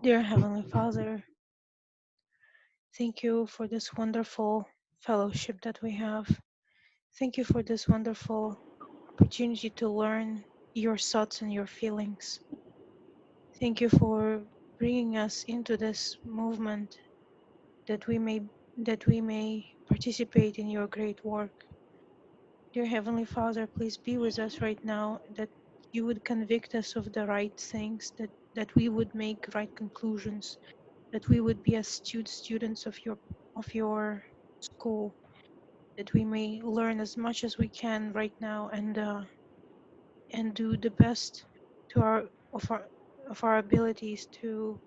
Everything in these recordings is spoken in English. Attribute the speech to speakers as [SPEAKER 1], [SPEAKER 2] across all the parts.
[SPEAKER 1] Dear Heavenly Father, thank you for this wonderful fellowship that we have. Thank you for this wonderful opportunity to learn your thoughts and your feelings. Thank you for bringing us into this movement that we may participate in your great work. Dear Heavenly Father, please be with us right now, that you would convict us of the right things, that we would make right conclusions, that we would be astute students of your school, that we may learn as much as we can right now, and do the best to our abilities to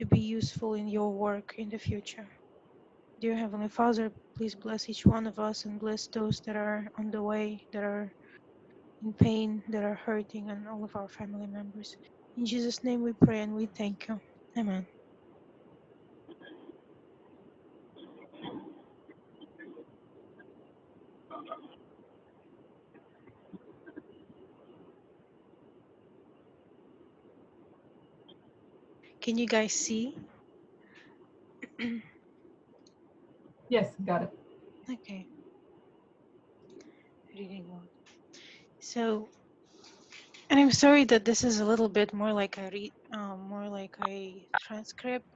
[SPEAKER 1] be useful in your work in the future. Dear Heavenly Father, please bless each one of us and bless those that are on the way, that are in pain, that are hurting, and all of our family members. In Jesus' name we pray and we thank you. Amen. Can you guys see?
[SPEAKER 2] Yes, got it.
[SPEAKER 1] Okay, reading mode. So, and I'm sorry that this is a little bit more like more like a transcript.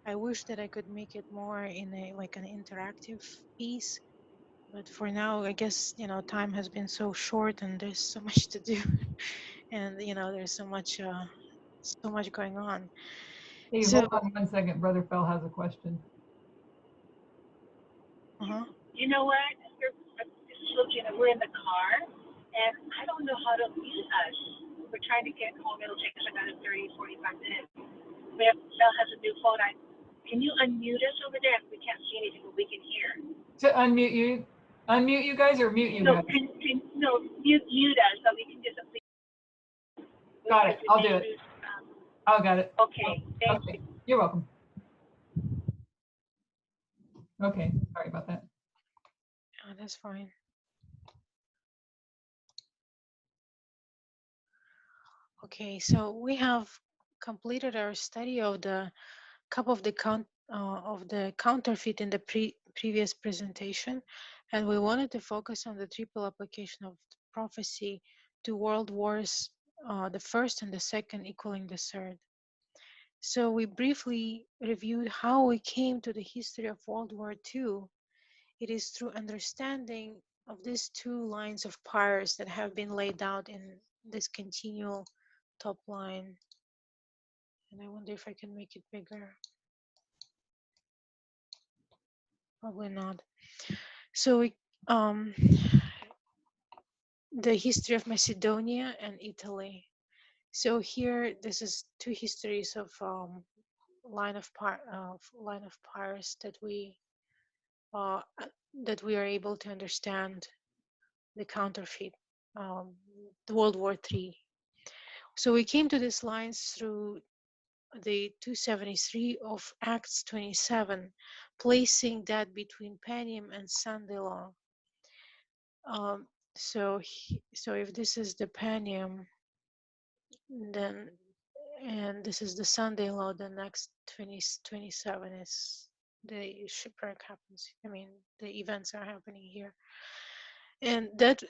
[SPEAKER 1] I wish that I could make it more in a like an interactive piece, but for now, I guess time has been so short and there's so much to do, and there's so much going on.
[SPEAKER 2] Hey,
[SPEAKER 1] So,
[SPEAKER 2] hold on 1 second. Brother Fell has a question.
[SPEAKER 1] uh-huh.
[SPEAKER 3] You know what? Just looking, we're in the car, and I don't know how to mute us. We're trying to get home. It'll take us about 30, 45 minutes. Belle has a new phone. Can you unmute us over there? We can't see anything, but we can hear.
[SPEAKER 2] To unmute you guys or mute you
[SPEAKER 3] No,
[SPEAKER 2] guys?
[SPEAKER 3] mute us so we can just.
[SPEAKER 2] Got it. I'll do it. Oh, got it.
[SPEAKER 3] Okay, thank you.
[SPEAKER 2] You're welcome. Okay, sorry about that.
[SPEAKER 1] Oh, that's fine. Okay, so we have completed our study of the cup of the counterfeit in the previous presentation, and we wanted to focus on the triple application of prophecy to world wars, the first and the second equaling the third. So we briefly reviewed how we came to the history of World War II. It is through understanding of these two lines of pyres that have been laid out in this continual top line. And I wonder if I can make it bigger. Probably not. So the history of Macedonia and Italy. So here, this is two histories of line of pyres uh, that we are able to understand the counterfeit, the World War III. So we came to these lines through the 273 of Acts 27, placing that between Panium and Sunday law. So if this is the Panium, then and this is the Sunday law, the next 27 is the shipwreck happens. I mean, the events are happening here, and that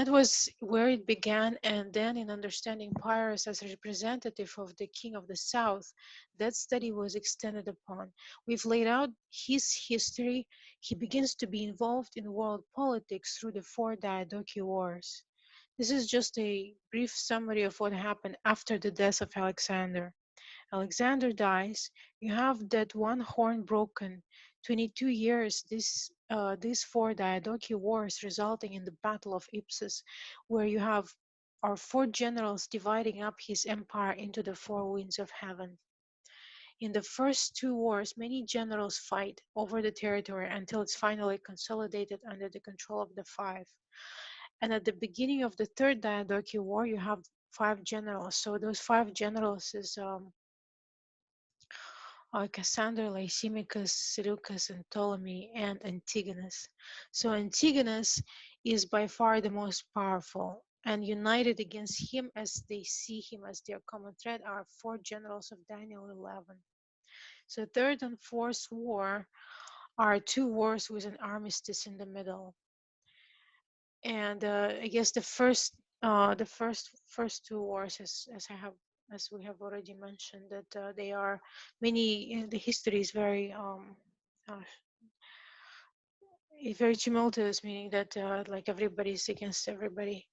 [SPEAKER 1] was where it began. And then in understanding Pyrrhus as a representative of the king of the south, that study was extended upon. We've laid out his history. He begins to be involved in world politics through the 4 Diadochi Wars. This is just a brief summary of what happened after the death of Alexander. Alexander dies. You have that one horn broken. 22 years, these 4 Diadochi wars resulting in the Battle of Ipsus, where you have our 4 generals dividing up his empire into the 4 winds of heaven. In the first 2 wars, many generals fight over the territory until it's finally consolidated under the control of the 5. And at the beginning of the 3rd Diadochi War, you have 5 generals. So those 5 generals is Cassander, Lysimachus, Seleucus, and Ptolemy, and Antigonus. So Antigonus is by far the most powerful, and united against him as they see him as their common threat are four generals of Daniel 11. So third and fourth war are two wars with an armistice in the middle. And I guess the first two wars, as we have already mentioned, that they are many. The history is uh, very tumultuous, meaning that like everybody's against everybody.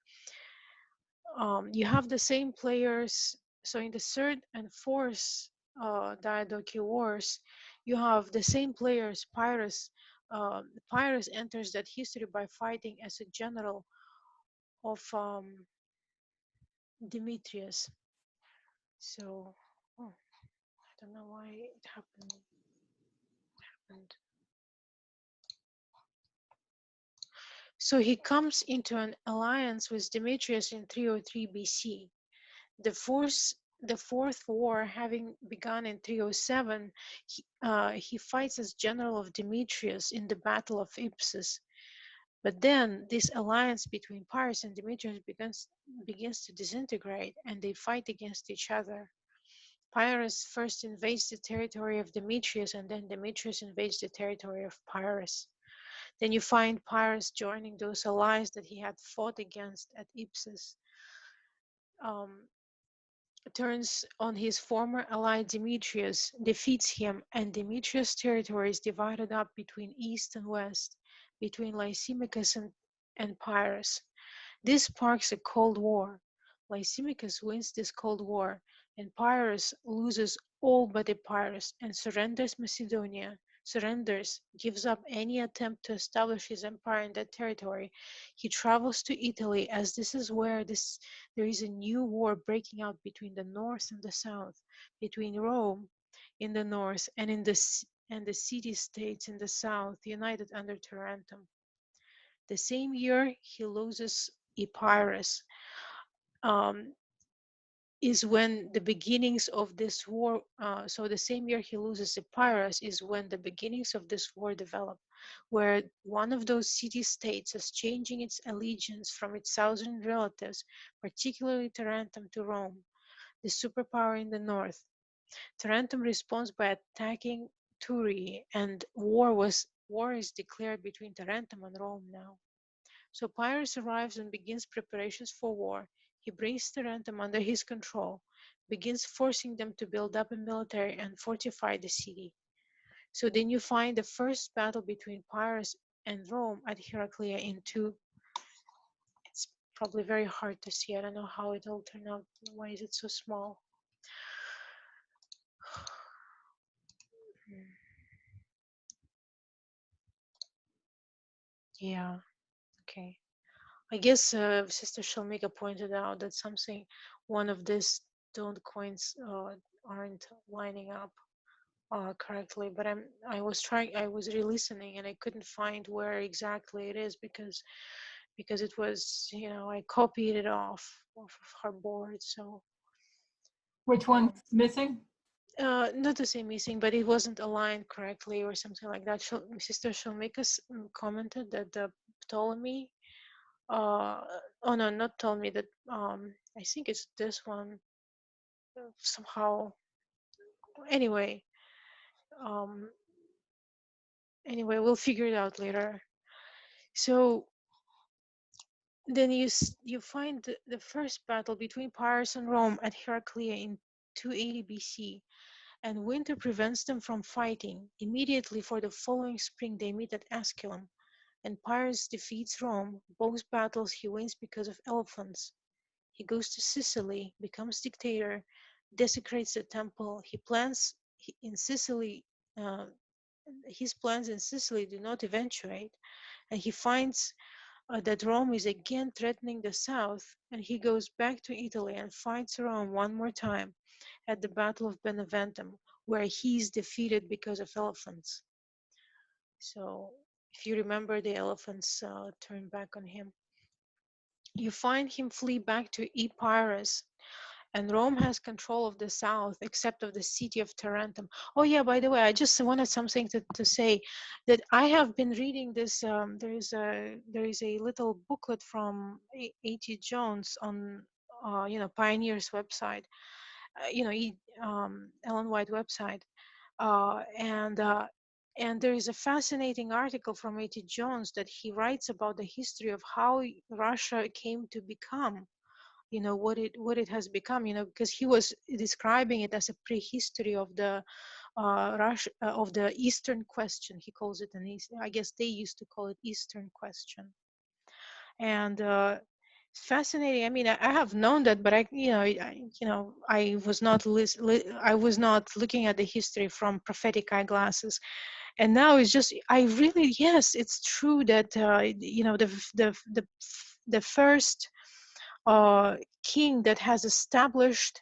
[SPEAKER 1] You have the same players. So in the third and fourth Diadochi wars, you have the same players. Pyrrhus enters that history by fighting as a general of Demetrius. So, oh, I don't know why it happened. So he comes into an alliance with Demetrius in 303 BC. The fourth war, having begun in 307, he fights as general of Demetrius in the Battle of Ipsus. But then this alliance between Pyrrhus and Demetrius begins to disintegrate, and they fight against each other. Pyrrhus first invades the territory of Demetrius, and then Demetrius invades the territory of Pyrrhus. Then you find Pyrrhus joining those allies that he had fought against at Ipsus. Um, Turns on his former ally Demetrius, defeats him, and Demetrius' territory is divided up between east and west, between Lysimachus and Pyrrhus. This sparks a cold war. Lysimachus wins this cold war, and Pyrrhus loses all but Epirus and surrenders, gives up any attempt to establish his empire in that territory. He travels to Italy, as this is where there is a new war breaking out between the north and the south, between Rome in the north and the city-states in the south, united under Tarentum. The same year he loses Epirus. Um, is when the beginnings of this war, so the same year he loses Epirus is when the beginnings of this war develop, where one of those city-states is changing its allegiance from its southern relatives, particularly Tarentum, to Rome, the superpower in the north. Tarentum responds by attacking Turi, and war is declared between Tarentum and Rome now. So Pyrrhus arrives and begins preparations for war. He brings Tarentum under his control, begins forcing them to build up a military and fortify the city. So then you find the first battle between Pyrrhus and Rome at Heraclea in 2. It's probably very hard to see. I don't know how it will turn out. Why is it so small? Yeah, okay. I guess Sister Shalmika pointed out that one of these don't coins aren't lining up correctly. But I was re-listening and I couldn't find where exactly it is because it was, I copied it off of her board. So
[SPEAKER 2] Which one's missing?
[SPEAKER 1] not to say missing, but it wasn't aligned correctly or something like that. Sister Shalmika commented that the Ptolemy oh no, not told me that I think it's this one somehow. Anyway, um we'll figure it out later. So then you find the first battle between Pyrrhus and Rome at Heraclea in 280 BC, and winter prevents them from fighting. Immediately for the following spring they meet at Asculum, and Pyrrhus defeats Rome. Both battles he wins because of elephants. He goes to Sicily, becomes dictator, desecrates the temple. In Sicily. Uh, his plans in Sicily do not eventuate, and he finds that Rome is again threatening the south, and he goes back to Italy and fights Rome one more time at the Battle of Beneventum, where he is defeated because of elephants. So, if you remember, the elephants turn back on him. You find him flee back to Epirus, and Rome has control of the south, except of the city of Tarentum. Oh yeah, by the way, I just wanted something to say that I have been reading this. There is a little booklet from A.T. Jones on Pioneer's website, Ellen White website, and there is a fascinating article from A.T. Jones that he writes about the history of how Russia came to become, what it has become, because he was describing it as a prehistory of the Russia, of the Eastern question. He calls it an East. I guess they used to call it Eastern question, and it's fascinating. I mean, I have known that, but I was not I was not looking at the history from prophetic eyeglasses, and now it's just I really, yes, it's true that the first king that has established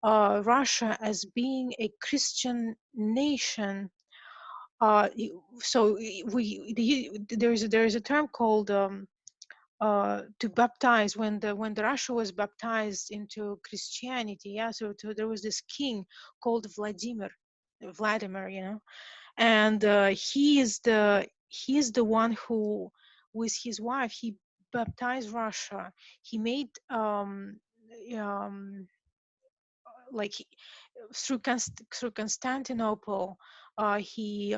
[SPEAKER 1] Russia as being a Christian nation. There is a term called to baptize, when the Russia was baptized into Christianity. Yeah, so there was this king called Vladimir, and he is the one who, with his wife, he baptized Russia. He made um like through Constantinople, he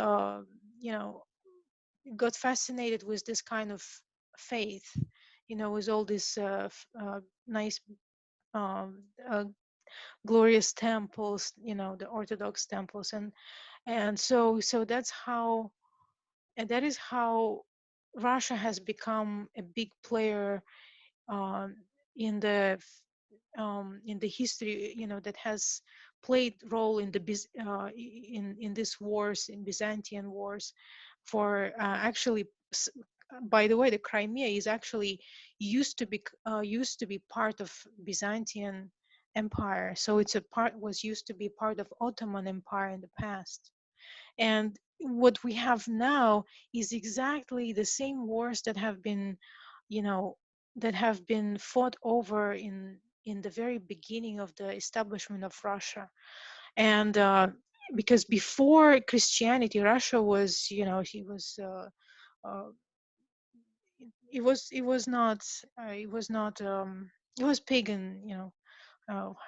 [SPEAKER 1] you know got fascinated with this kind of faith, with all these nice um, uh, glorious temples, the Orthodox temples, and so that is how Russia has become a big player um, in the history, that has played role in in these wars, in Byzantine wars, for actually. By the way, the Crimea is actually used to be part of Byzantine Empire, so was used to be part of Ottoman Empire in the past. And what we have now is exactly the same wars that have been, you know, fought over in the very beginning of the establishment of Russia. And because before Christianity, Russia was, he was. Uh, it was pagan,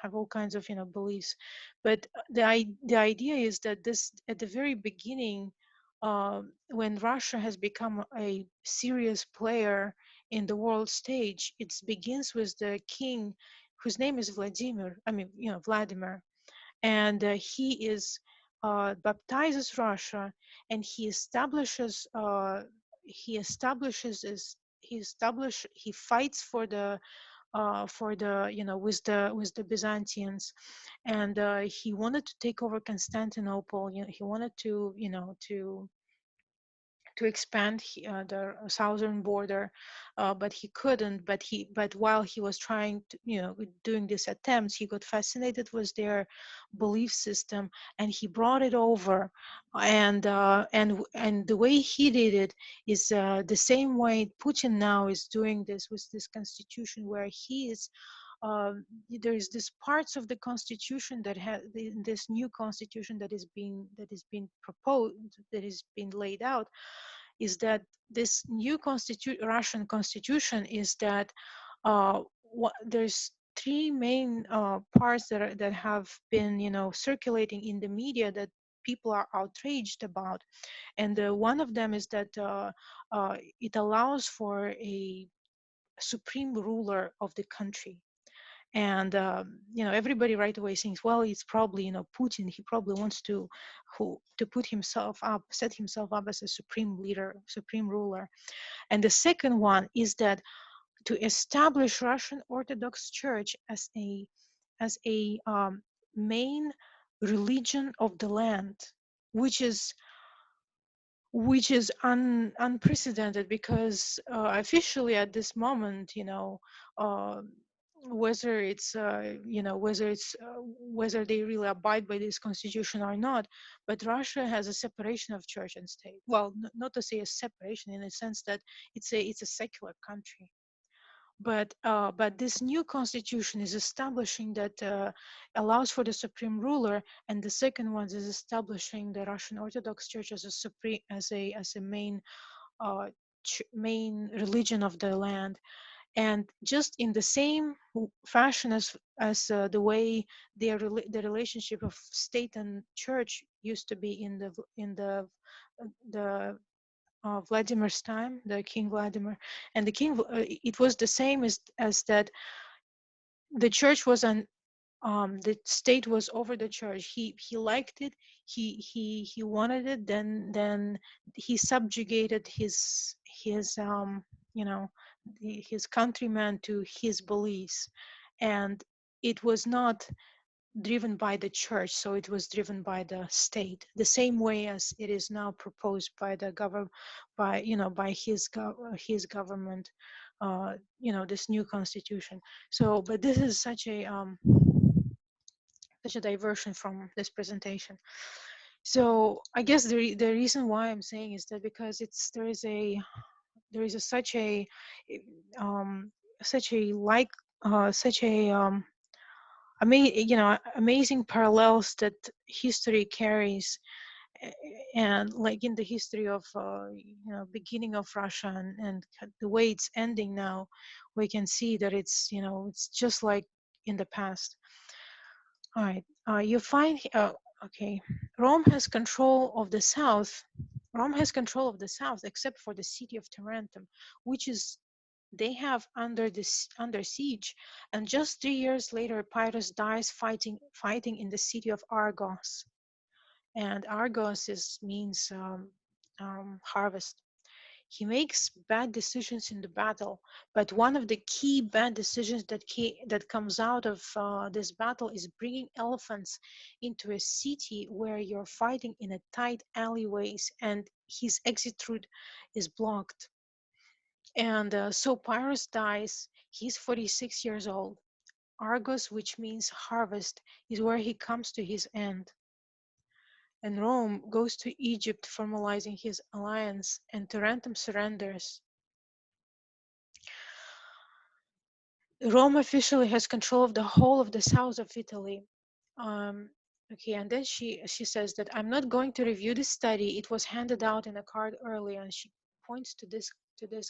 [SPEAKER 1] have all kinds of beliefs, but the idea is that this, at the very beginning, when Russia has become a serious player in the world stage, it begins with the king whose name is Vladimir, and he baptizes Russia, and he fights for the with the Byzantines, and he wanted to take over Constantinople. He wanted to expand the southern border, but he couldn't. But while he was trying to, doing these attempts, he got fascinated with their belief system, and he brought it over. And the way he did it is the same way Putin now is doing this with this constitution, where he is. There is this parts of the constitution that has this new constitution that is being proposed, that is being laid out, is that this new Russian constitution is that there's three main parts that have been, circulating in the media, that people are outraged about, and one of them is that it allows for a supreme ruler of the country. And everybody right away thinks, well, it's probably, Putin. He probably wants to put himself up, set himself up as a supreme leader, supreme ruler. And the second one is that to establish Russian Orthodox Church as a main religion of the land, which is unprecedented, because officially at this moment, uh, whether they really abide by this constitution or not, but Russia has a separation of church and state. Well, not to say a separation, in a sense that it's a secular country, but this new constitution is establishing that allows for the supreme ruler, and the second one is establishing the Russian Orthodox Church as a supreme as a uh, main religion of the land. And just in the same fashion as the way the relationship of state and church used to be in the Vladimir's time, the King Vladimir, and the king, it was the same as that. The church was an the state was over the church. He liked it. He wanted it. Then he subjugated his you know his countrymen to his beliefs, and it was not driven by the church, so it was driven by the state, the same way as it is now proposed by the government, by his government, this new constitution. So, but this is such a diversion from this presentation. So I guess the reason why I'm saying is that because there is um, such a like such a amazing parallels that history carries, and like in the history of beginning of Russia, and the way it's ending now, we can see that it's just like in the past. All right, you find okay, Rome has control of the south. Rome has control of the south, except for the city of Tarentum, which is they have under siege. And just 3 years later, Pyrrhus dies fighting in the city of Argos. And Argos means harvest. He makes bad decisions in the battle, but one of the key bad decisions that comes out of this battle is bringing elephants into a city where you're fighting in a tight alleyways, and his exit route is blocked. And so Pyrrhus dies. He's 46 years old. Argos, which means harvest, is where he comes to his end. And Rome goes to Egypt, formalizing his alliance, and Tarentum surrenders. Rome officially has control of the whole of the south of Italy. Um, okay, and then she says that I'm not going to review this study. It was handed out in a card earlier, and she points to this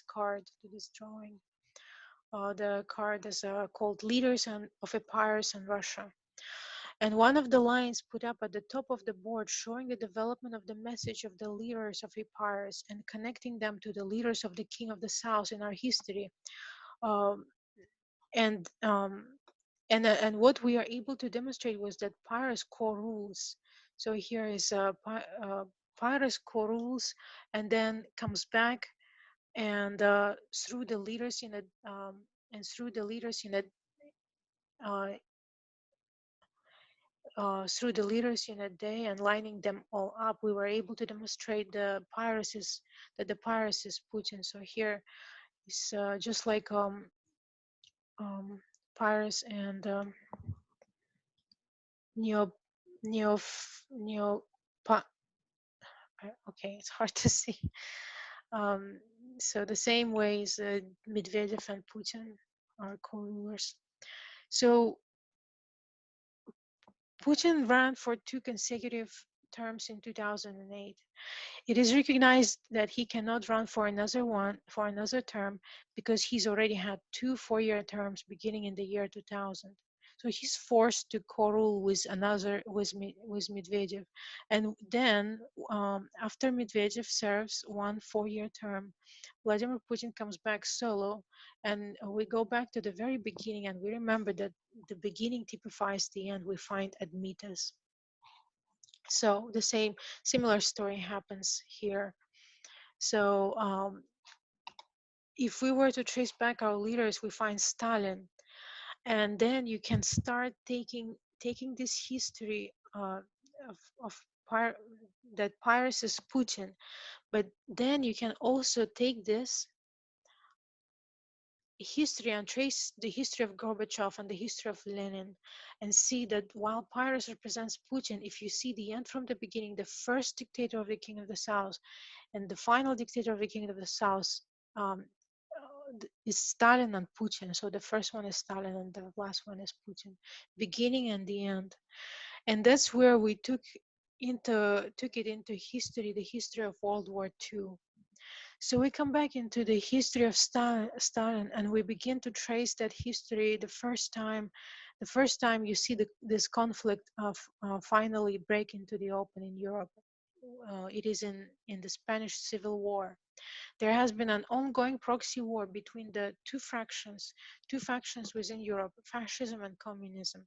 [SPEAKER 1] card, to this drawing. The card is called "Leaders of Empires in Russia." And one of the lines put up at the top of the board showing the development of the message of the leaders of empires and connecting them to the leaders of the King of the South in our history. Um, and um, and what we are able to demonstrate was that Pyrrhus core rules. So here is Pyrrhus core rules, and then comes back and through the leaders in a through the leaders in a uh, through the leaders in a day and lining them all up, we were able to demonstrate that the Pyrrhus is Putin. So here is just like Pyrrhus and Neo Neo Neo. Okay, it's hard to see. Um, so the same ways Medvedev and Putin are co-rulers. So Putin ran for 2 consecutive terms in 2008. It is recognized that he cannot run for another term because he's already had 2 4-year terms beginning in the year 2000. So he's forced to co-rule with Medvedev, and then after Medvedev serves 1 4-year term, Vladimir Putin comes back solo, and we go back to the very beginning, and we remember that the beginning typifies the end we find at Mitas. So the similar story happens here. So if we were to trace back our leaders, we find Stalin, and then you can start taking this history of that Pyrrhus is Putin, but then you can also take this history and trace the history of Gorbachev and the history of Lenin, and see that while Pyrrhus represents Putin, if you see the end from the beginning, the first dictator of the King of the South and the final dictator of the King of the South, um, is Stalin and Putin. So the first one is Stalin and the last one is Putin, beginning and the end. And that's where we took it into history, the history of World War II. So we come back into the history of Stalin, and we begin to trace that history. The first time you see this conflict of finally break into the open in Europe, it is in the Spanish Civil War. There has been an ongoing proxy war between the two factions within Europe, fascism and communism.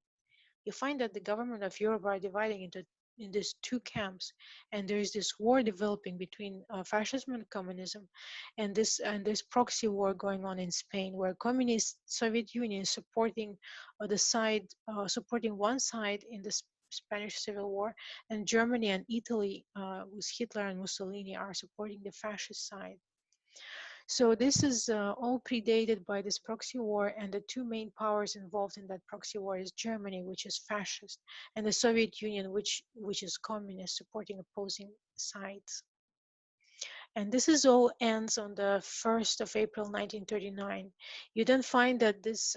[SPEAKER 1] You find that the government of Europe are dividing in these two camps, and there is this war developing between fascism and communism, and this proxy war going on in Spain, where communist Soviet Union is supporting supporting one side in the Spanish Civil War, and Germany and Italy with Hitler and Mussolini are supporting the fascist side. So this is all predated by this proxy war, and the two main powers involved in that proxy war is Germany, which is fascist, and the Soviet Union, which is communist, supporting opposing sides. And this is all ends on the 1st of April 1939. You then find that these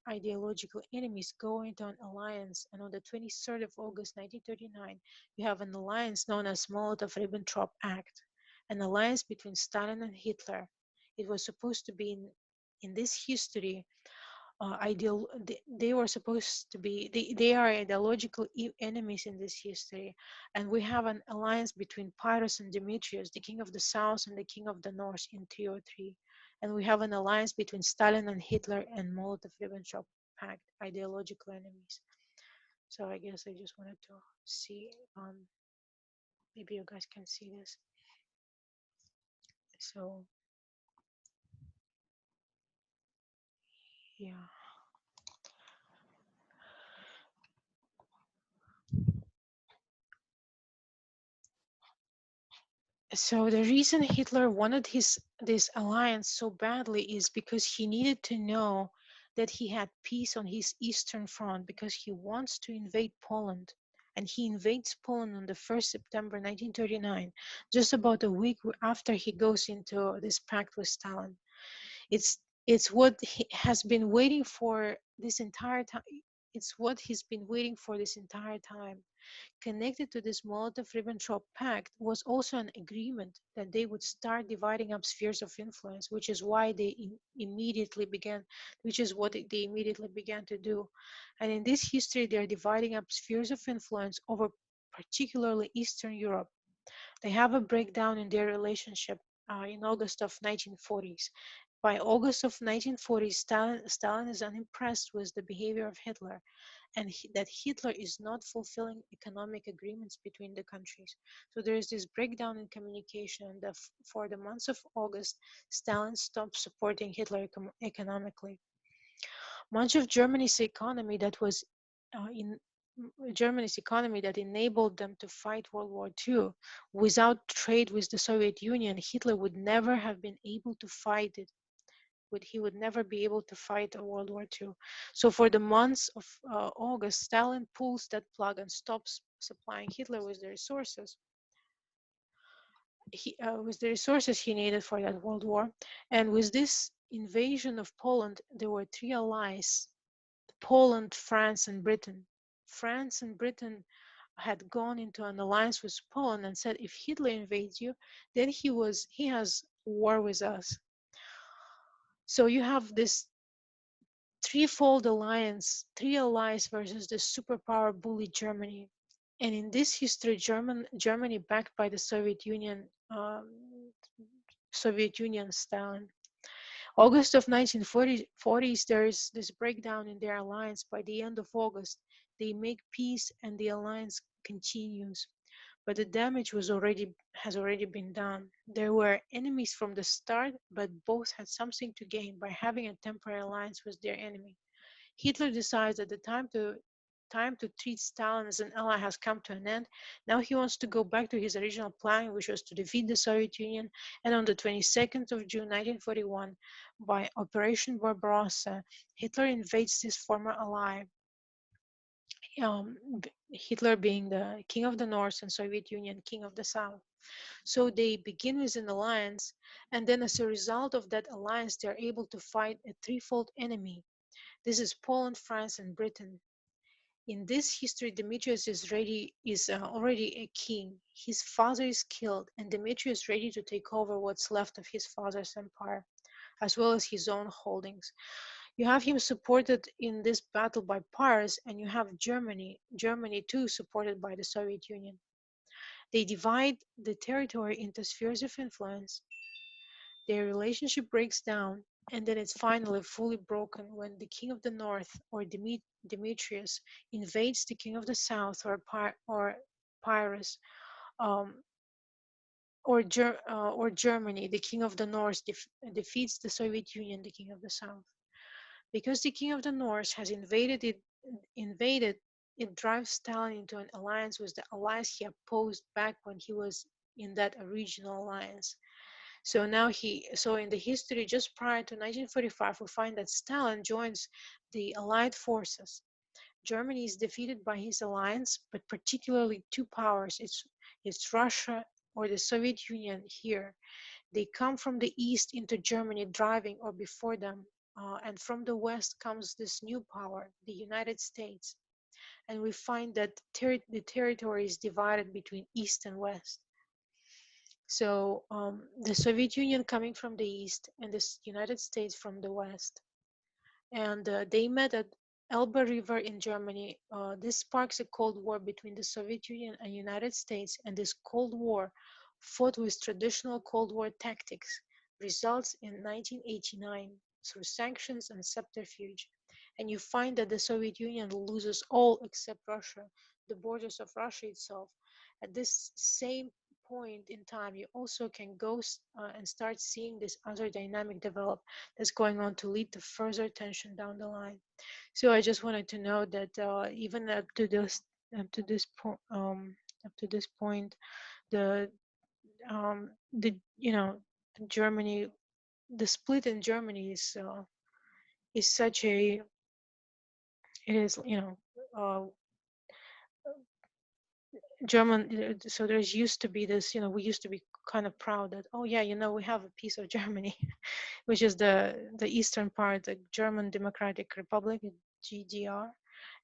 [SPEAKER 1] ideological enemies go into an alliance, and on the 23rd of August 1939, you have an alliance known as Molotov-Ribbentrop Pact, an alliance between Stalin and Hitler. It was supposed to be in this history they were supposed to be they are ideological enemies in this history, and we have an alliance between Pyrrhus and Demetrius, the king of the south and the king of the north in 303, and we have an alliance between Stalin and Hitler and Molotov-Ribbentrop Pact, ideological enemies. So I guess I just wanted to see, maybe you guys can see this. So yeah. So the reason Hitler wanted this alliance so badly is because he needed to know that he had peace on his eastern front, because he wants to invade Poland, and he invades Poland on the 1st September 1939, just about a week after he goes into this pact with Stalin. It's it's what he has been waiting for this entire time. It's what he's been waiting for this entire time. Connected to this Molotov-Ribbentrop Pact was also an agreement that they would start dividing up spheres of influence, which is why which is what they immediately began to do. And in this history, they are dividing up spheres of influence over particularly Eastern Europe. They have a breakdown in their relationship in August of 1940s. By August of 1940s, Stalin is unimpressed with the behavior of Hitler, and that Hitler is not fulfilling economic agreements between the countries. So there is this breakdown in communication, and for the months of August, Stalin stopped supporting Hitler economically. Much of Germany's economy that enabled them to fight World War II. Without trade with the Soviet Union, Hitler would never have been able to fight it. He would never be able to fight a World War II. So for the months of August, Stalin pulls that plug and stops supplying Hitler with the resources he needed for that World War. And with this invasion of Poland, there were three allies: Poland, France, and Britain. France and Britain had gone into an alliance with Poland and said, if Hitler invades you, then he has war with us. So you have this threefold alliance, three allies versus the superpower bully Germany. And in this history, Germany backed by the Soviet Union Stalin. August of 1940s, there is this breakdown in their alliance. By the end of August, they make peace and the alliance continues. But the damage has already been done. There were enemies from the start, but both had something to gain by having a temporary alliance with their enemy. Hitler decides that the time to treat Stalin as an ally has come to an end. Now he wants to go back to his original plan, which was to defeat the Soviet Union. And on the 22nd of June 1941, by Operation Barbarossa, Hitler invades this former ally. Hitler being the king of the North and Soviet Union king of the South. So they begin with an alliance, and then as a result of that alliance, they're able to fight a threefold enemy. This is Poland, France, and Britain. In this history, Demetrius is already a king. His father is killed, and Demetrius is ready to take over what's left of his father's empire, as well as his own holdings. You have him supported in this battle by Paris, and you have Germany too, supported by the Soviet Union. They divide the territory into spheres of influence. Their relationship breaks down, and then it's finally fully broken when the king of the north, or Demetrius, invades the king of the south, or Pyrrhus, um, or Germany. The king of the north defeats the Soviet Union, the king of the south. Because the king of the north has invaded, it drives Stalin into an alliance with the allies he opposed back when he was in that original alliance. So in the history just prior to 1945, we find that Stalin joins the Allied forces. Germany is defeated by his alliance, but particularly two powers. It's Russia or the Soviet Union here. They come from the east into Germany, driving or before them, and from the west comes this new power, the United States. And we find that the territory is divided between east and west. So the Soviet Union coming from the east and the United States from the west. And they met at Elbe River in Germany. This sparks a Cold War between the Soviet Union and United States, and this Cold War, fought with traditional Cold War tactics, results in 1989 through sanctions and subterfuge. And you find that the Soviet Union loses all except Russia, the borders of Russia itself. At this same point in time, you also can go and start seeing this other dynamic develop that's going on to lead to further tension down the line. So I just wanted to know that even up to this point, up to this point, the the Germany, the split in Germany is such a it is uh, German. So there's used to be this, we used to be kind of proud that, oh yeah, we have a piece of Germany, which is the eastern part, the German Democratic Republic, GDR,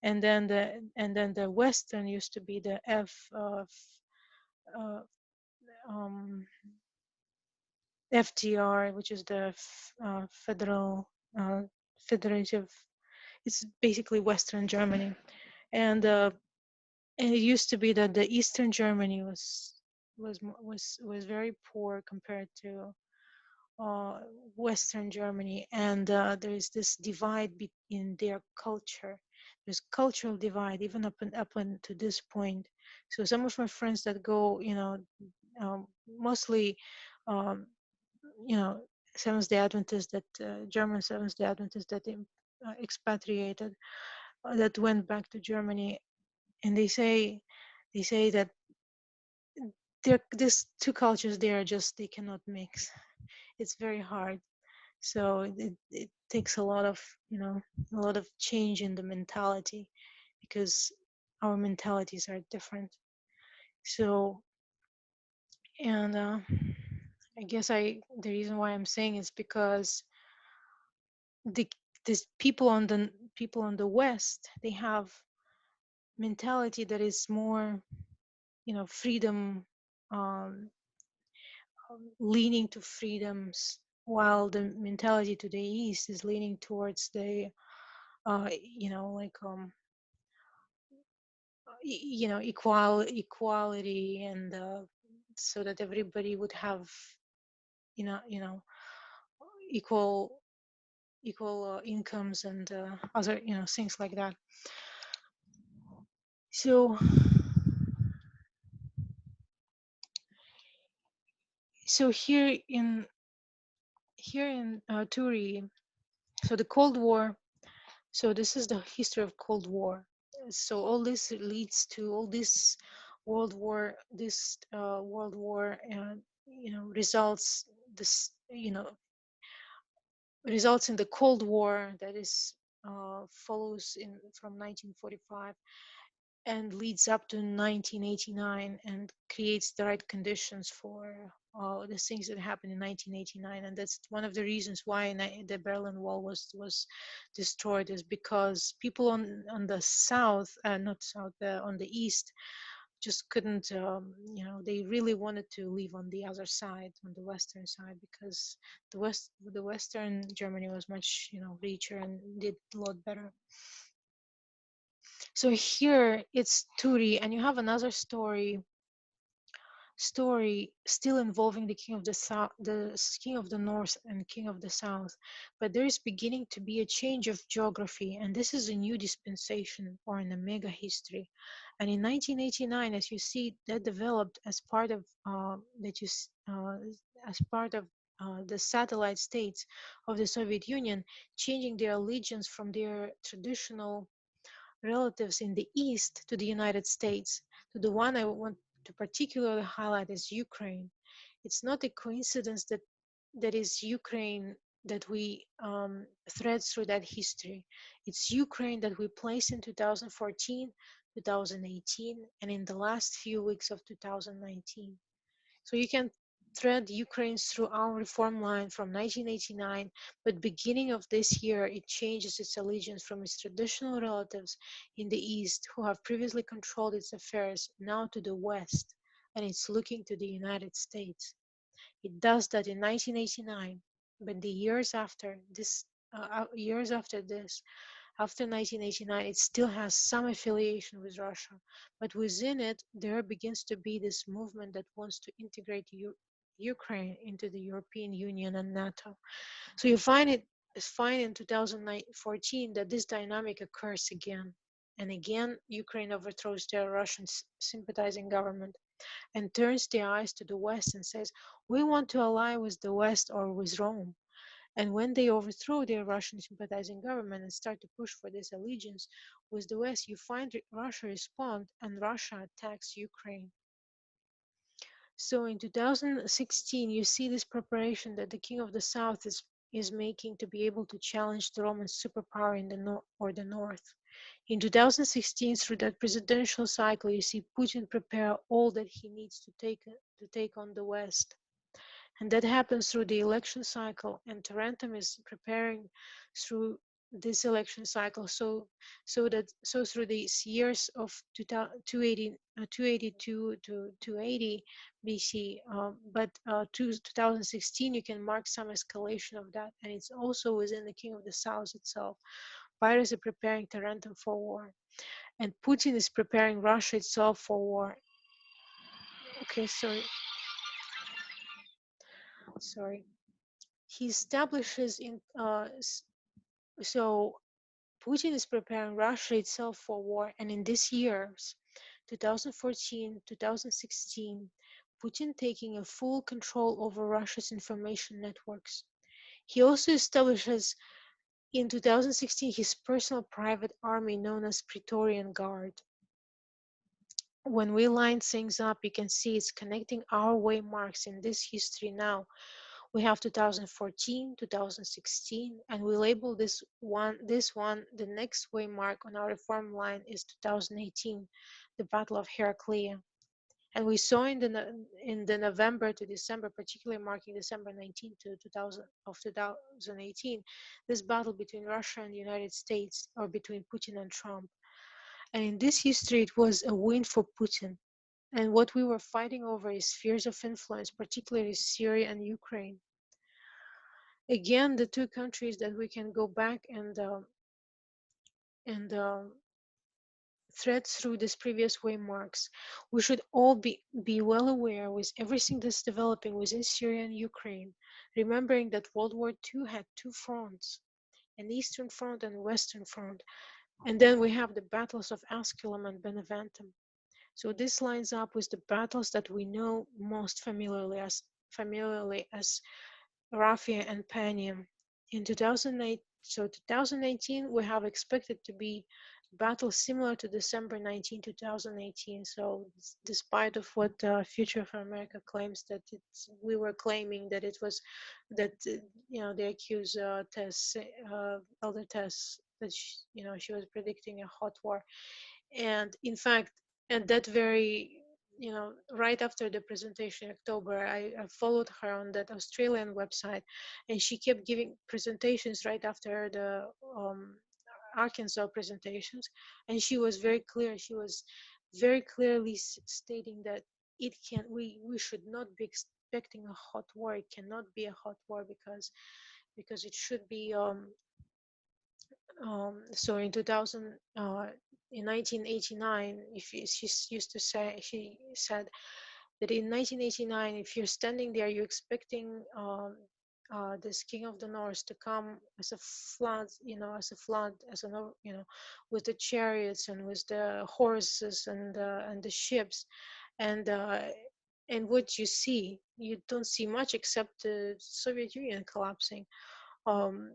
[SPEAKER 1] and then the western used to be the uh, um, FDR, which is the federal federative. It's basically Western Germany, and and it used to be that the Eastern Germany was very poor compared to uh, Western Germany, and there is this divide in their culture. There's cultural divide even up to this point. So some of my friends that go, mostly, um, you know, Seventh Day Adventists, that German Seventh Day Adventists that expatriated, that went back to Germany, and they say that these two cultures, they cannot mix. It's very hard. So it takes a lot of change in the mentality, because our mentalities are different. So, and I guess the reason why I'm saying is because the these people on the west, they have mentality that is more, freedom, um, leaning to freedoms, while the mentality to the east is leaning towards the like equality, and so that everybody would have, you know equal incomes, and other, things like that. So so here in Turi, so the Cold War. So this is the history of Cold War. So all this leads to all this World War, and results this results in the Cold War that is follows in from 1945. and leads up to 1989 and creates the right conditions for the things that happened in 1989. And that's one of the reasons why the Berlin Wall was destroyed, is because people on the south, not south, on the east, just couldn't, they really wanted to live on the other side, on the western side, because the western Germany was much, richer and did a lot better. So here it's Turi, and you have another story still involving the king of the south, the king of the north and king of the south, but there is beginning to be a change of geography, and this is a new dispensation or an omega history. And in 1989, as you see, that developed as part of as part of the satellite states of the Soviet Union, changing their allegiance from their traditional relatives in the East to the United States. To the one I want to particularly highlight is Ukraine. It's not a coincidence that is Ukraine that we thread through that history. It's Ukraine that we place in 2014, 2018, and in the last few weeks of 2019. So you can thread Ukraine through our reform line from 1989, but beginning of this year, it changes its allegiance from its traditional relatives in the East, who have previously controlled its affairs, now to the West, and it's looking to the United States. It does that in 1989, but the years after this, after 1989, it still has some affiliation with Russia, but within it, there begins to be this movement that wants to integrate Ukraine into the European Union and NATO. So you find in 2014 that this dynamic occurs again. And again, Ukraine overthrows their Russian sympathizing government and turns their eyes to the West and says, we want to ally with the West or with Rome. And when they overthrow their Russian sympathizing government and start to push for this allegiance with the West, you find Russia respond and Russia attacks Ukraine. So in 2016, you see this preparation that the King of the South is making to be able to challenge the Roman superpower in the north. In 2016, through that presidential cycle, you see Putin prepare all that he needs to take on the West. And that happens through the election cycle, and Tarentum is preparing through this election cycle, so through these years of 282 to 280 BC, but 2016 you can mark some escalation of that, and it's also within the King of the South itself. Pyrrhus is preparing Tarentum for war, and Putin is preparing Russia itself for war. Okay, sorry. He establishes so Putin is preparing Russia itself for war, and in these years, 2014, 2016, Putin taking a full control over Russia's information networks. He also establishes in 2016 his personal private army known as Praetorian Guard. When we line things up, you can see it's connecting our waymarks in this history now. We have 2014, 2016, and we label this one, the next waymark on our reform line is 2018, the Battle of Heraclea. And we saw in the November to December, particularly marking December 19 to 2018, this battle between Russia and the United States, or between Putin and Trump. And in this history, it was a win for Putin. And what we were fighting over is spheres of influence, particularly Syria and Ukraine. Again, the two countries that we can go back and thread through these previous waymarks. We should all be well aware with everything that's developing within Syria and Ukraine, remembering that World War II had two fronts, an Eastern Front and a Western Front. And then we have the battles of Asculum and Beneventum. So this lines up with the battles that we know most familiarly as Raphia and Panium. In 2018, we have expected to be battles similar to December 19, 2018. So despite of what Future of America claims that we were claiming that it was, that, they accuse Elder Tess that she was predicting a hot war. And in fact, at that very, right after the presentation in October, I followed her on that Australian website, and she kept giving presentations right after the Arkansas presentations, and she was very clear. She was very clearly stating that we should not be expecting a hot war. It cannot be a hot war because it should be so in 2000 in 1989, if you, she used to say she said that in 1989, if you're standing there, you're expecting this king of the north to come as a flood, as an with the chariots and with the horses and the ships, and uh, and what you don't see much except the Soviet Union collapsing. Um,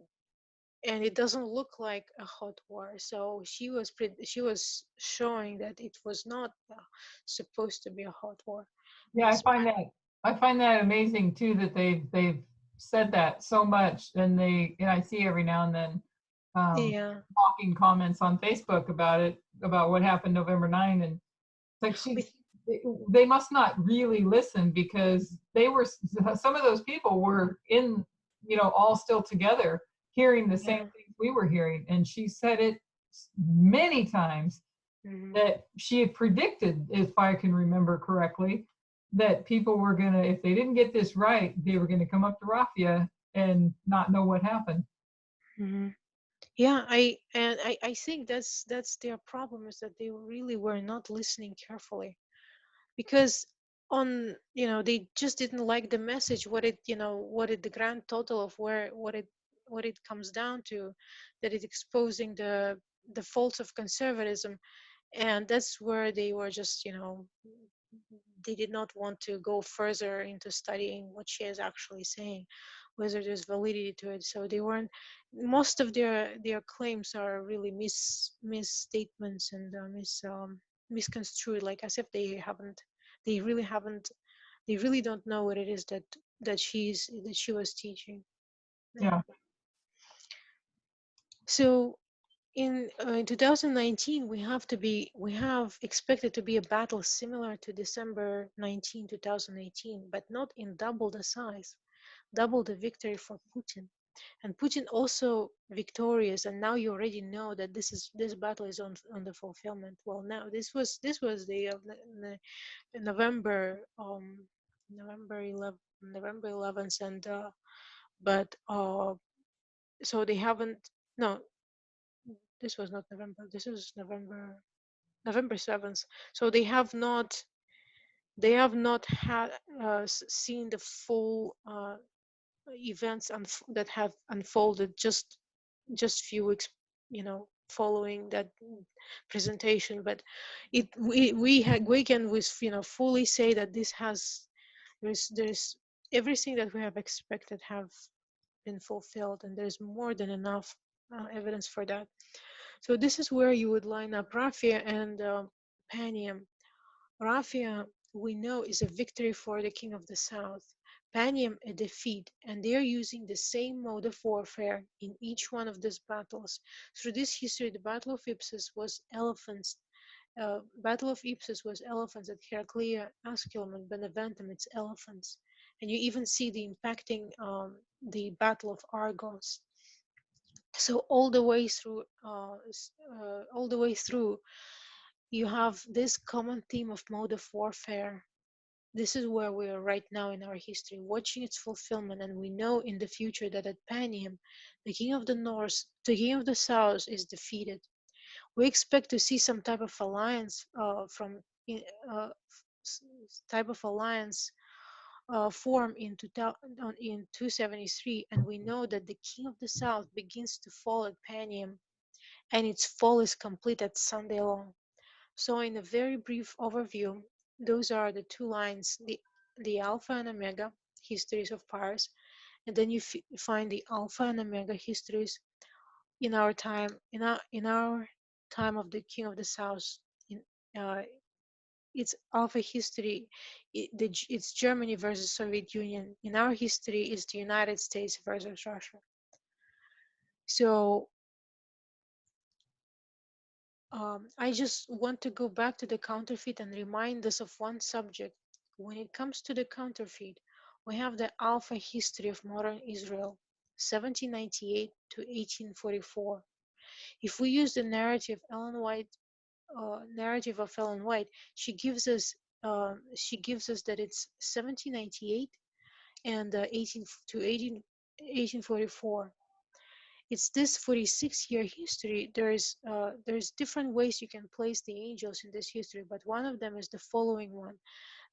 [SPEAKER 1] and it doesn't look like a hot war. So she was showing that it was not supposed to be a hot war.
[SPEAKER 2] Yeah,
[SPEAKER 1] This,
[SPEAKER 2] I find that amazing too, that they've said that so much, and I see every now and then
[SPEAKER 1] yeah,
[SPEAKER 2] mocking comments on Facebook about it, about what happened November 9, and it's like
[SPEAKER 1] with
[SPEAKER 2] they must not really listen, because they were, some of those people were in, all still together, hearing the same
[SPEAKER 1] yeah,
[SPEAKER 2] things we were hearing, and she said it many times,
[SPEAKER 1] hmm
[SPEAKER 2] that she had predicted, if I can remember correctly, that people were gonna, if they didn't get this right, they were gonna come up to Rafia and not know what happened.
[SPEAKER 1] hmm yeah. I think that's their problem, is that they really were not listening carefully, because they just didn't like the message, what it the grand total of what it comes down to, that it's exposing the faults of conservatism. And that's where they were just, they did not want to go further into studying what she is actually saying, whether there's validity to it. So they weren't, most of their claims are really misstatements and misconstrued, like as if they really don't know what it is that she was teaching. Yeah.
[SPEAKER 2] Yeah,
[SPEAKER 1] So in 2019, we have expected to be a battle similar to December 19, 2018, but not in double the size, double the victory for Putin. And Putin also victorious, and now you already know that this battle is on the fulfillment. Well, now this was the November November 11th, and but so they haven't, no, this was not November. This is November 7th. So they have not had seen the full events that have unfolded just few weeks, following that presentation. But we can with fully say that this has there's everything that we have expected have been fulfilled, and there's more than enough evidence for that. So this is where you would line up Raphia and Panium. Raphia, we know, is a victory for the king of the south. Panium, a defeat, and they are using the same mode of warfare in each one of these battles. Through this history, the Battle of Ipsus was elephants. Battle of Ipsus was elephants at Heraclea, Asculum, and Beneventum. It's elephants, and you even see the impacting the Battle of Argos. So all the way through, you have this common theme of mode of warfare. This is where we are right now in our history, watching its fulfillment, and we know in the future that at Panium, the king of the north, the king of the south is defeated. We expect to see some type of alliance uh, type of alliance form in 273, and we know that the king of the south begins to fall at Panium, and its fall is complete at Sunday long. So, in a very brief overview, those are the two lines: the Alpha and Omega histories of Paris, and then you find the Alpha and Omega histories in our time, in our time of the King of the South. In uh, its Alpha history, it's Germany versus Soviet Union. In our history, it's the United States versus Russia. So I just want to go back to the counterfeit and remind us of one subject. When it comes to the counterfeit, we have the alpha history of modern Israel, 1798 to 1844. If we use the narrative of Ellen White, she gives us that it's 1798 and 18 to 1844. It's this 46-year history. There's different ways you can place the angels in this history, but one of them is the following one,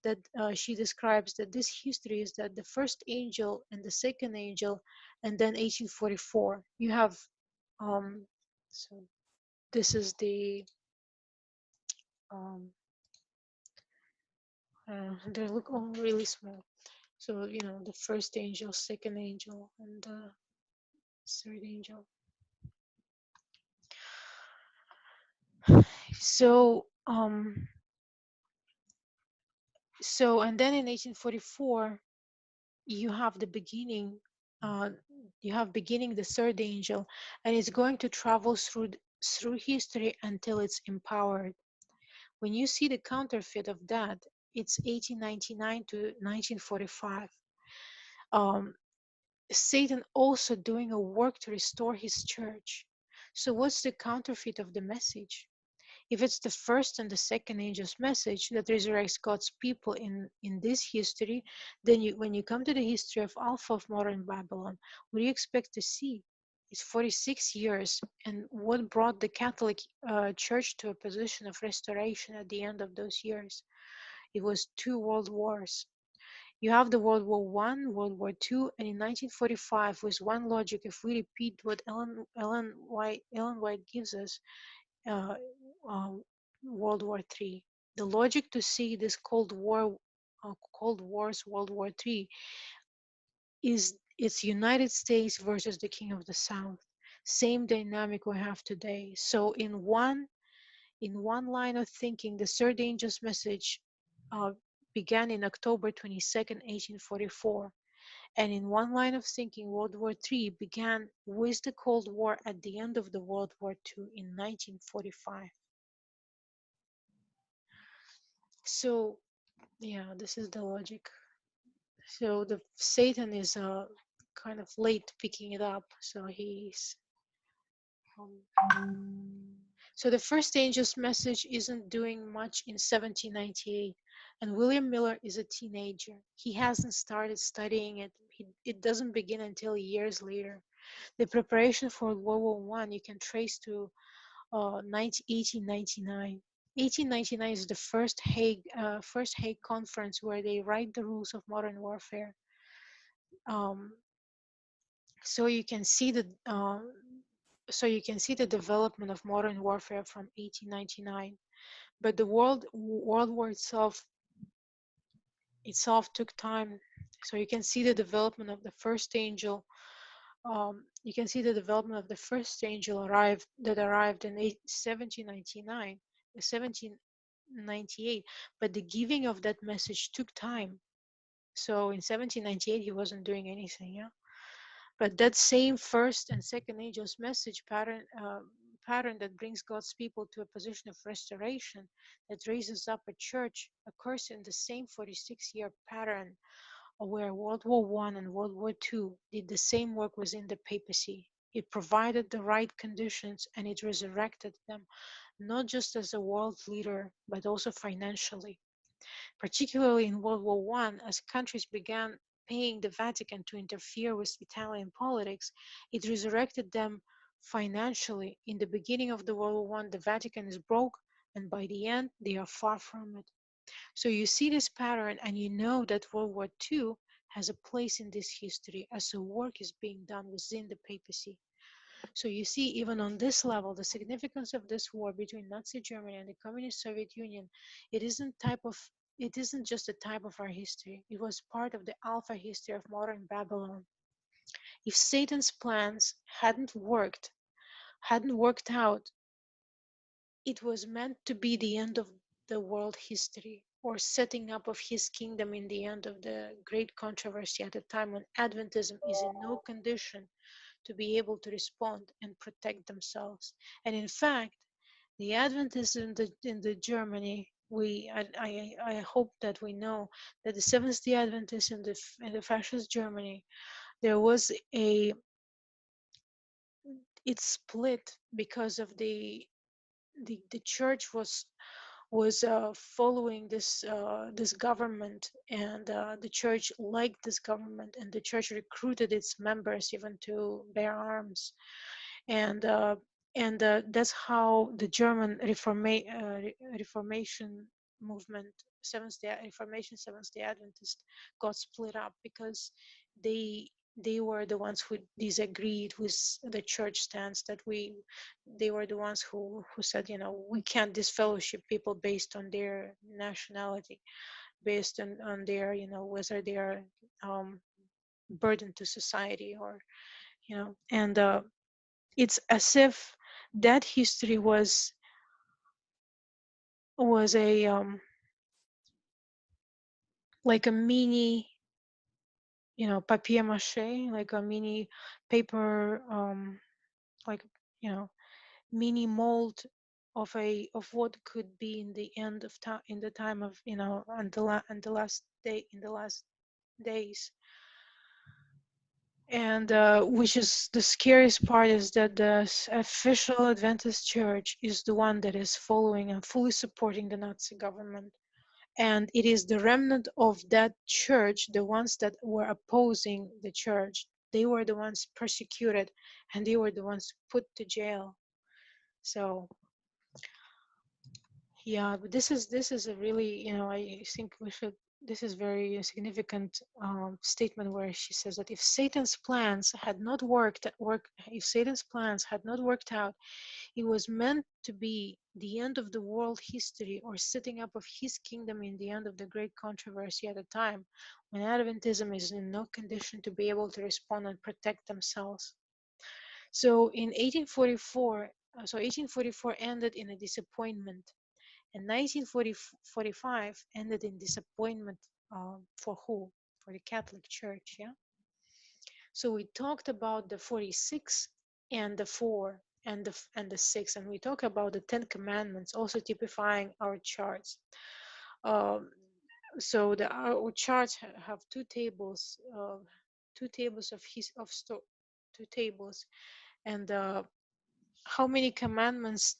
[SPEAKER 1] that she describes that this history is that the first angel and the second angel, and then 1844. You have so this is the um, they look all really small. So the first angel, second angel, and the third angel. So and then in 1844 you have the beginning. Uh, you have beginning the third angel, and it's going to travel through history until it's empowered. When you see the counterfeit of that, it's 1899 to 1945. Um, Satan also doing a work to restore his church. So what's the counterfeit of the message? If it's the first and the second angel's message that resurrects God's people in this history, then when you come to the history of Alpha of modern Babylon, what do you expect to see? It's 46 years, and what brought the Catholic Church to a position of restoration at the end of those years? It was two world wars. You have the World War One, World War Two, and in 1945, with one logic, if we repeat what Ellen White gives us, uh, uh, World War Three. The logic to see this Cold War's World War Three is it's United States versus the King of the South. Same dynamic we have today. So in one line of thinking, the third angel's message uh, began in October 22nd, 1844. And in one line of thinking, World War III began with the Cold War at the end of the World War II in 1945. So, yeah, this is the logic. So the Satan is kind of late picking it up. So so the first angel's message isn't doing much in 1798, and William Miller is a teenager. He hasn't started studying it. It doesn't begin until years later. The preparation for World War One you can trace to 1899. 1899 is the first Hague conference where they write the rules of modern warfare. Um, so you can see the development of modern warfare from 1899. But the World War itself took time. So you can see the development of the first angel. You can see the development of the first angel arrived in 1798, but the giving of that message took time. So in 1798 he wasn't doing anything, yeah. But that same first and second angel's message pattern that brings God's people to a position of restoration, that raises up a church, occurs in the same 46-year pattern where World War One and World War Two did the same work within the papacy. It provided the right conditions and it resurrected them, not just as a world leader, but also financially. Particularly in World War One, as countries began paying the Vatican to interfere with Italian politics, it resurrected them financially. In the beginning of the World War One, the Vatican is broke, and by the end, they are far from it. So you see this pattern, and you know that World War Two has a place in this history as the work is being done within the papacy. So you see, even on this level, the significance of this war between Nazi Germany and the Communist Soviet Union, it isn't type of it isn't just a type of our history. It was part of the alpha history of modern Babylon. If Satan's plans hadn't worked out, it was meant to be the end of the world history, or setting up of his kingdom in the end of the great controversy at a time when Adventism is in no condition to be able to respond and protect themselves. And in fact, The Adventists in the Germany, I hope that we know that the Seventh Day Adventists in the fascist Germany, there was a it split because of the church was following this government, and the church liked this government, and the church recruited its members even to bear arms, and that's how the German Reformation movement, Seventh Day Adventist, got split up because they they were the ones who disagreed with the church stance that they were the ones who said, we can't disfellowship people based on their nationality, based on their, whether they are um, burden to society, or and it's as if that history was a like a mini, papier mache, like a mini paper, like, you know mini mold of what could be in the end of time, in the time of, and the last day, in the last days. And which is the scariest part, is that the official Adventist church is the one that is following and fully supporting the Nazi government, and it is the remnant of that church, the ones that were opposing the church, they were the ones persecuted, and they were the ones put to jail. So yeah, but this is a really, I think we should. This is very significant statement where she says that if Satan's plans had not if Satan's plans had not worked out, it was meant to be the end of the world history, or setting up of his kingdom in the end of the great controversy at a time when Adventism is in no condition to be able to respond and protect themselves. So in 1844, 1844 ended in a disappointment, and 1945 ended in disappointment, for who? For the Catholic Church, yeah? So we talked about the 46 and the 4 and the 6, and we talk about the 10 commandments also typifying our charts. Um, so our charts have two tables of his of sto- two tables, and how many commandments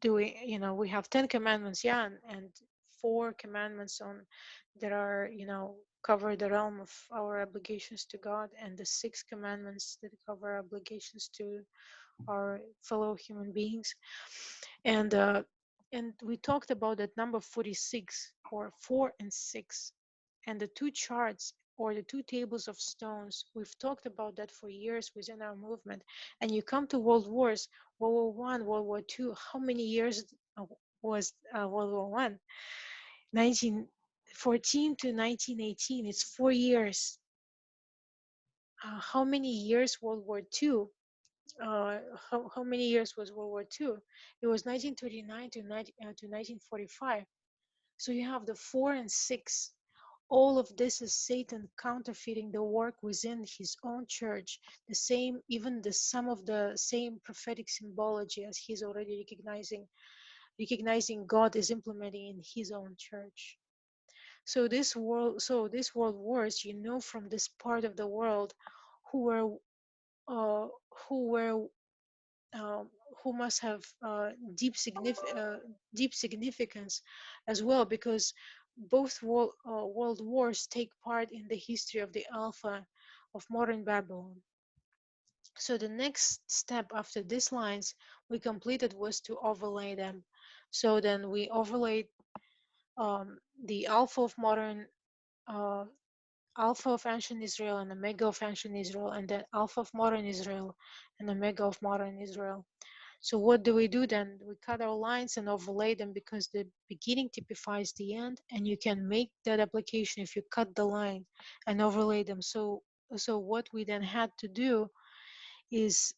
[SPEAKER 1] do we, we have 10 commandments, yeah, and 4 commandments on that are, cover the realm of our obligations to God, and the 6 commandments that cover obligations to our fellow human beings. And we talked about that number 46, or 4 and 6, and the two charts, or the two tables of stones. We've talked about that for years within our movement. And you come to world wars, World War One, World War Two. How many years was World War One? 1914 to 1918. It's 4 years. How many years World War Two? How many years was World War Two? It was 1939 to 1945. So you have the 4 and 6. All of this is Satan counterfeiting the work within his own church, the same, even some of the same prophetic symbology as he's already recognizing God is implementing in his own church. So this world wars, from this part of the world, who were uh, who were um, who must have deep significance as well, because both world wars take part in the history of the Alpha of modern Babylon. So the next step after these lines we completed was to overlay them. So then we overlaid the Alpha of modern uh, Alpha of ancient Israel and Omega of ancient Israel, and then Alpha of modern Israel and Omega of modern Israel. So what do we do then? We cut our lines and overlay them, because the beginning typifies the end, and you can make that application if you cut the line and overlay them. So what we then had to do is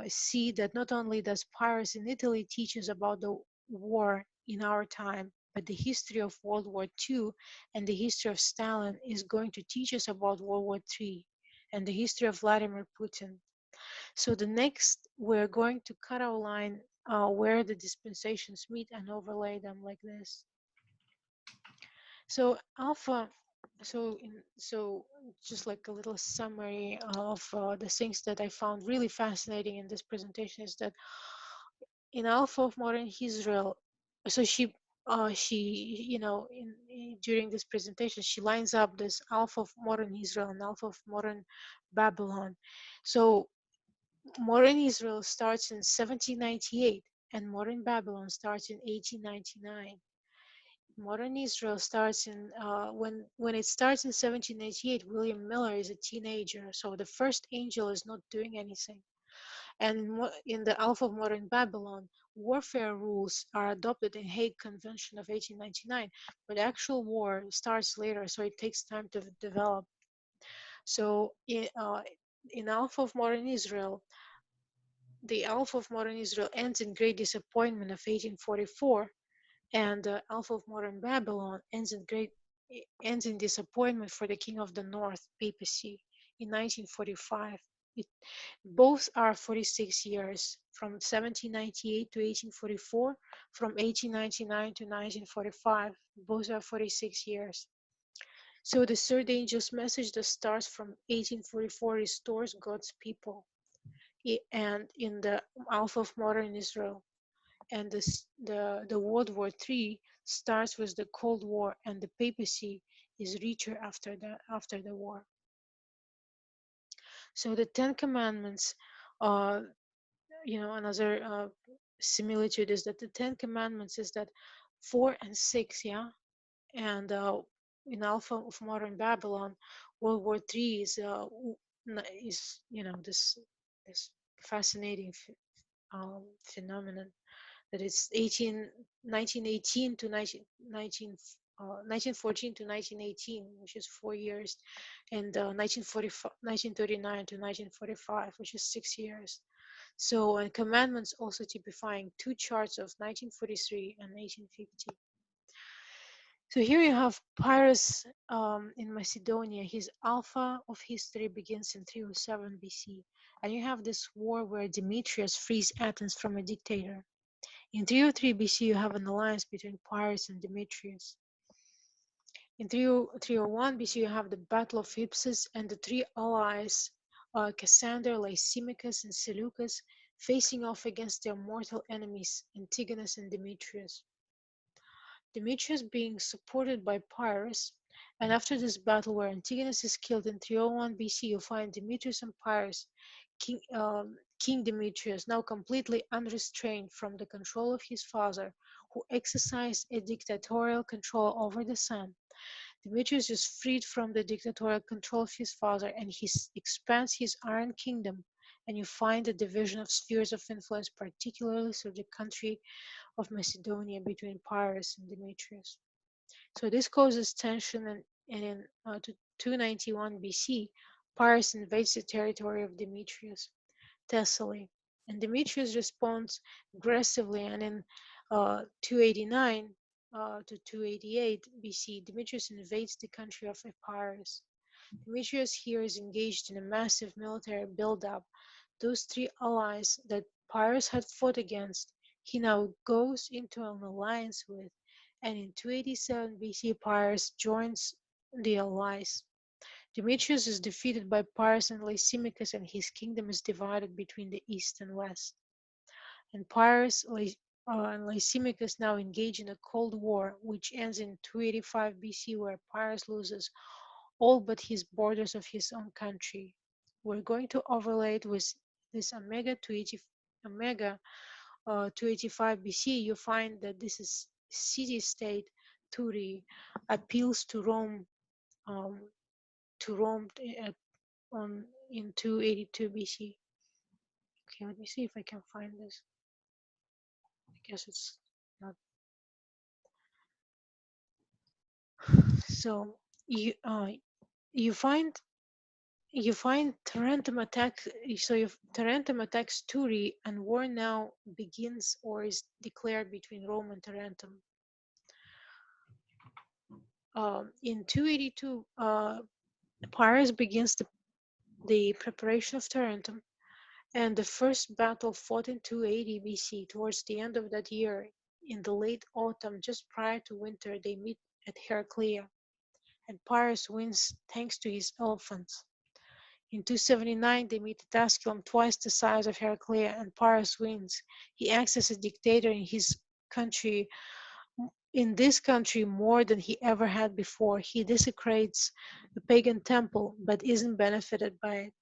[SPEAKER 1] see that not only does Pyrrhus in Italy teaches about the war in our time, but the history of World War II and the history of Stalin is going to teach us about World War III and the history of Vladimir Putin. So the next, we're going to cut our line where the dispensations meet and overlay them like this. So alpha, so just like a little summary of the things that I found really fascinating in this presentation is that in Alpha of Modern Israel, so she during this presentation she lines up this Alpha of Modern Israel and Alpha of Modern Babylon. So modern Israel starts in 1798 and modern Babylon starts in 1899. Modern Israel starts in when it starts in 1788. William Miller is a teenager, so the first angel is not doing anything. And in the Alpha of Modern Babylon, warfare rules are adopted in Hague Convention of 1899, but actual war starts later, so it takes time to develop. So in Alpha of Modern Israel, the Alpha of Modern Israel ends in great disappointment of 1844, and Alpha of Modern Babylon ends in disappointment for the King of the North, papacy, in 1945. It, both are 46 years, from 1798 to 1844, from 1899 to 1945. Both are 46 years. So the third angel's message that starts from 1844 restores God's people. And in the Alpha of Modern Israel, and the World War III starts with the Cold War, and the papacy is richer after the war. So the Ten Commandments, uh, another similitude is that the Ten Commandments is that 4 and 6, yeah, and in Alpha of Modern Babylon, World War III is this fascinating phenomenon that it's 1918 to 1914 to 1918, which is 4 years, and 1939 to 1945, which is 6 years. So, and commandments also typifying two charts of 1943 and 1850. So here you have Pyrrhus in Macedonia. His alpha of history begins in 307 BC. And you have this war where Demetrius frees Athens from a dictator. In 303 BC, you have an alliance between Pyrrhus and Demetrius. In 301 BC, you have the Battle of Ipsus and the three allies, Cassander, Lysimachus, and Seleucus, facing off against their mortal enemies, Antigonus and Demetrius. Demetrius being supported by Pyrrhus, and after this battle where Antigonus is killed in 301 BC, you find Demetrius and Pyrrhus, King Demetrius, now completely unrestrained from the control of his father, who exercised a dictatorial control over the son. Demetrius is freed from the dictatorial control of his father, and he expands his iron kingdom, and you find the division of spheres of influence, particularly through the country of Macedonia between Pyrrhus and Demetrius. So this causes tension, and in 291 BC, Pyrrhus invades the territory of Demetrius, Thessaly, and Demetrius responds aggressively, and in 289 to 288 BC, Demetrius invades the country of Epirus. Demetrius here is engaged in a massive military buildup. Those three allies that Pyrrhus had fought against, he now goes into an alliance with, and in 287 BC, Pyrrhus joins the allies. Demetrius is defeated by Pyrrhus and Lysimachus, and his kingdom is divided between the east and west. And Pyrrhus and Lysimachus now engage in a cold war, which ends in 285 BC, where Pyrrhus loses all but his borders of his own country. We're going to overlay it with this Omega 285 BC. You find that this is city-state Turi appeals um, to Rome on in 282 BC. Okay, let me see if I can find this. I guess it's not. So you find Tarentum attacks. So if Tarentum attacks Turi, and war now begins or is declared between Rome and Tarentum. In 282, Pyrrhus begins the preparation of Tarentum, And the first battle fought in 280 BC, towards the end of that year, in the late autumn, just prior to winter, they meet at Heraclea, and Pyrrhus wins thanks to his elephants. In 279, they meet at Asculum, twice the size of Heraclea, and Pyrrhus wins. He acts as a dictator country, in this country more than he ever had before. He desecrates the pagan temple, but isn't benefited by it.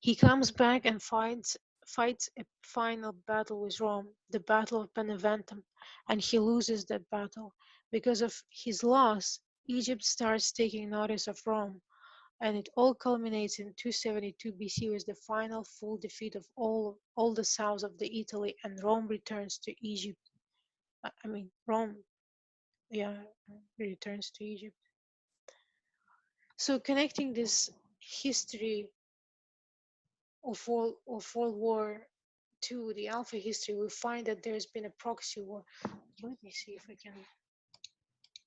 [SPEAKER 1] He comes back and fights a final battle with Rome, the Battle of Beneventum, and he loses that battle. Because of his loss, Egypt starts taking notice of Rome, and it all culminates in 272 BC with the final full defeat of all the south of the Italy, and Rome returns to Egypt. Rome, yeah, returns to Egypt. So connecting this history of World War II, the Alpha history, we find that there's been a proxy war. Let me see if I can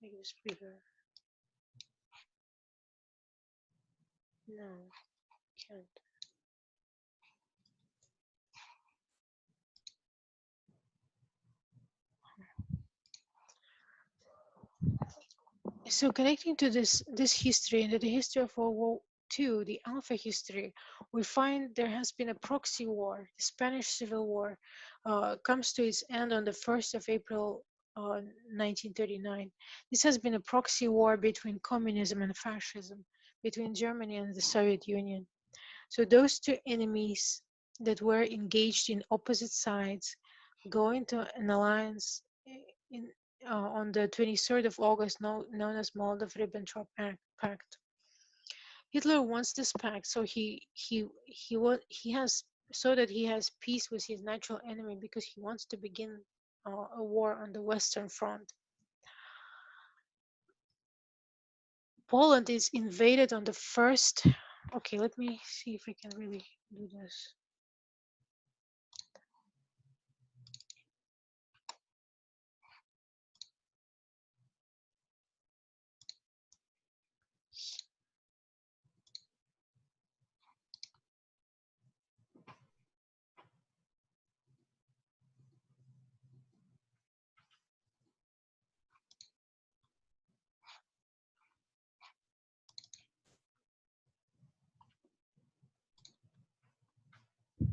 [SPEAKER 1] make this bigger. No, can't. So connecting to this history and the history of World War II, the Alpha history, we find there has been a proxy war. The Spanish Civil War comes to its end on the 1st of April 1939. This has been a proxy war between communism and fascism, between Germany and the Soviet Union. So those two enemies that were engaged in opposite sides go into an alliance in, on the 23rd of August, known as Molotov-Ribbentrop Pact. Hitler wants this pact he has so that he has peace with his natural enemy, because he wants to begin a war on the Western Front. Poland is invaded on the first. Okay, let me see if I can really do this.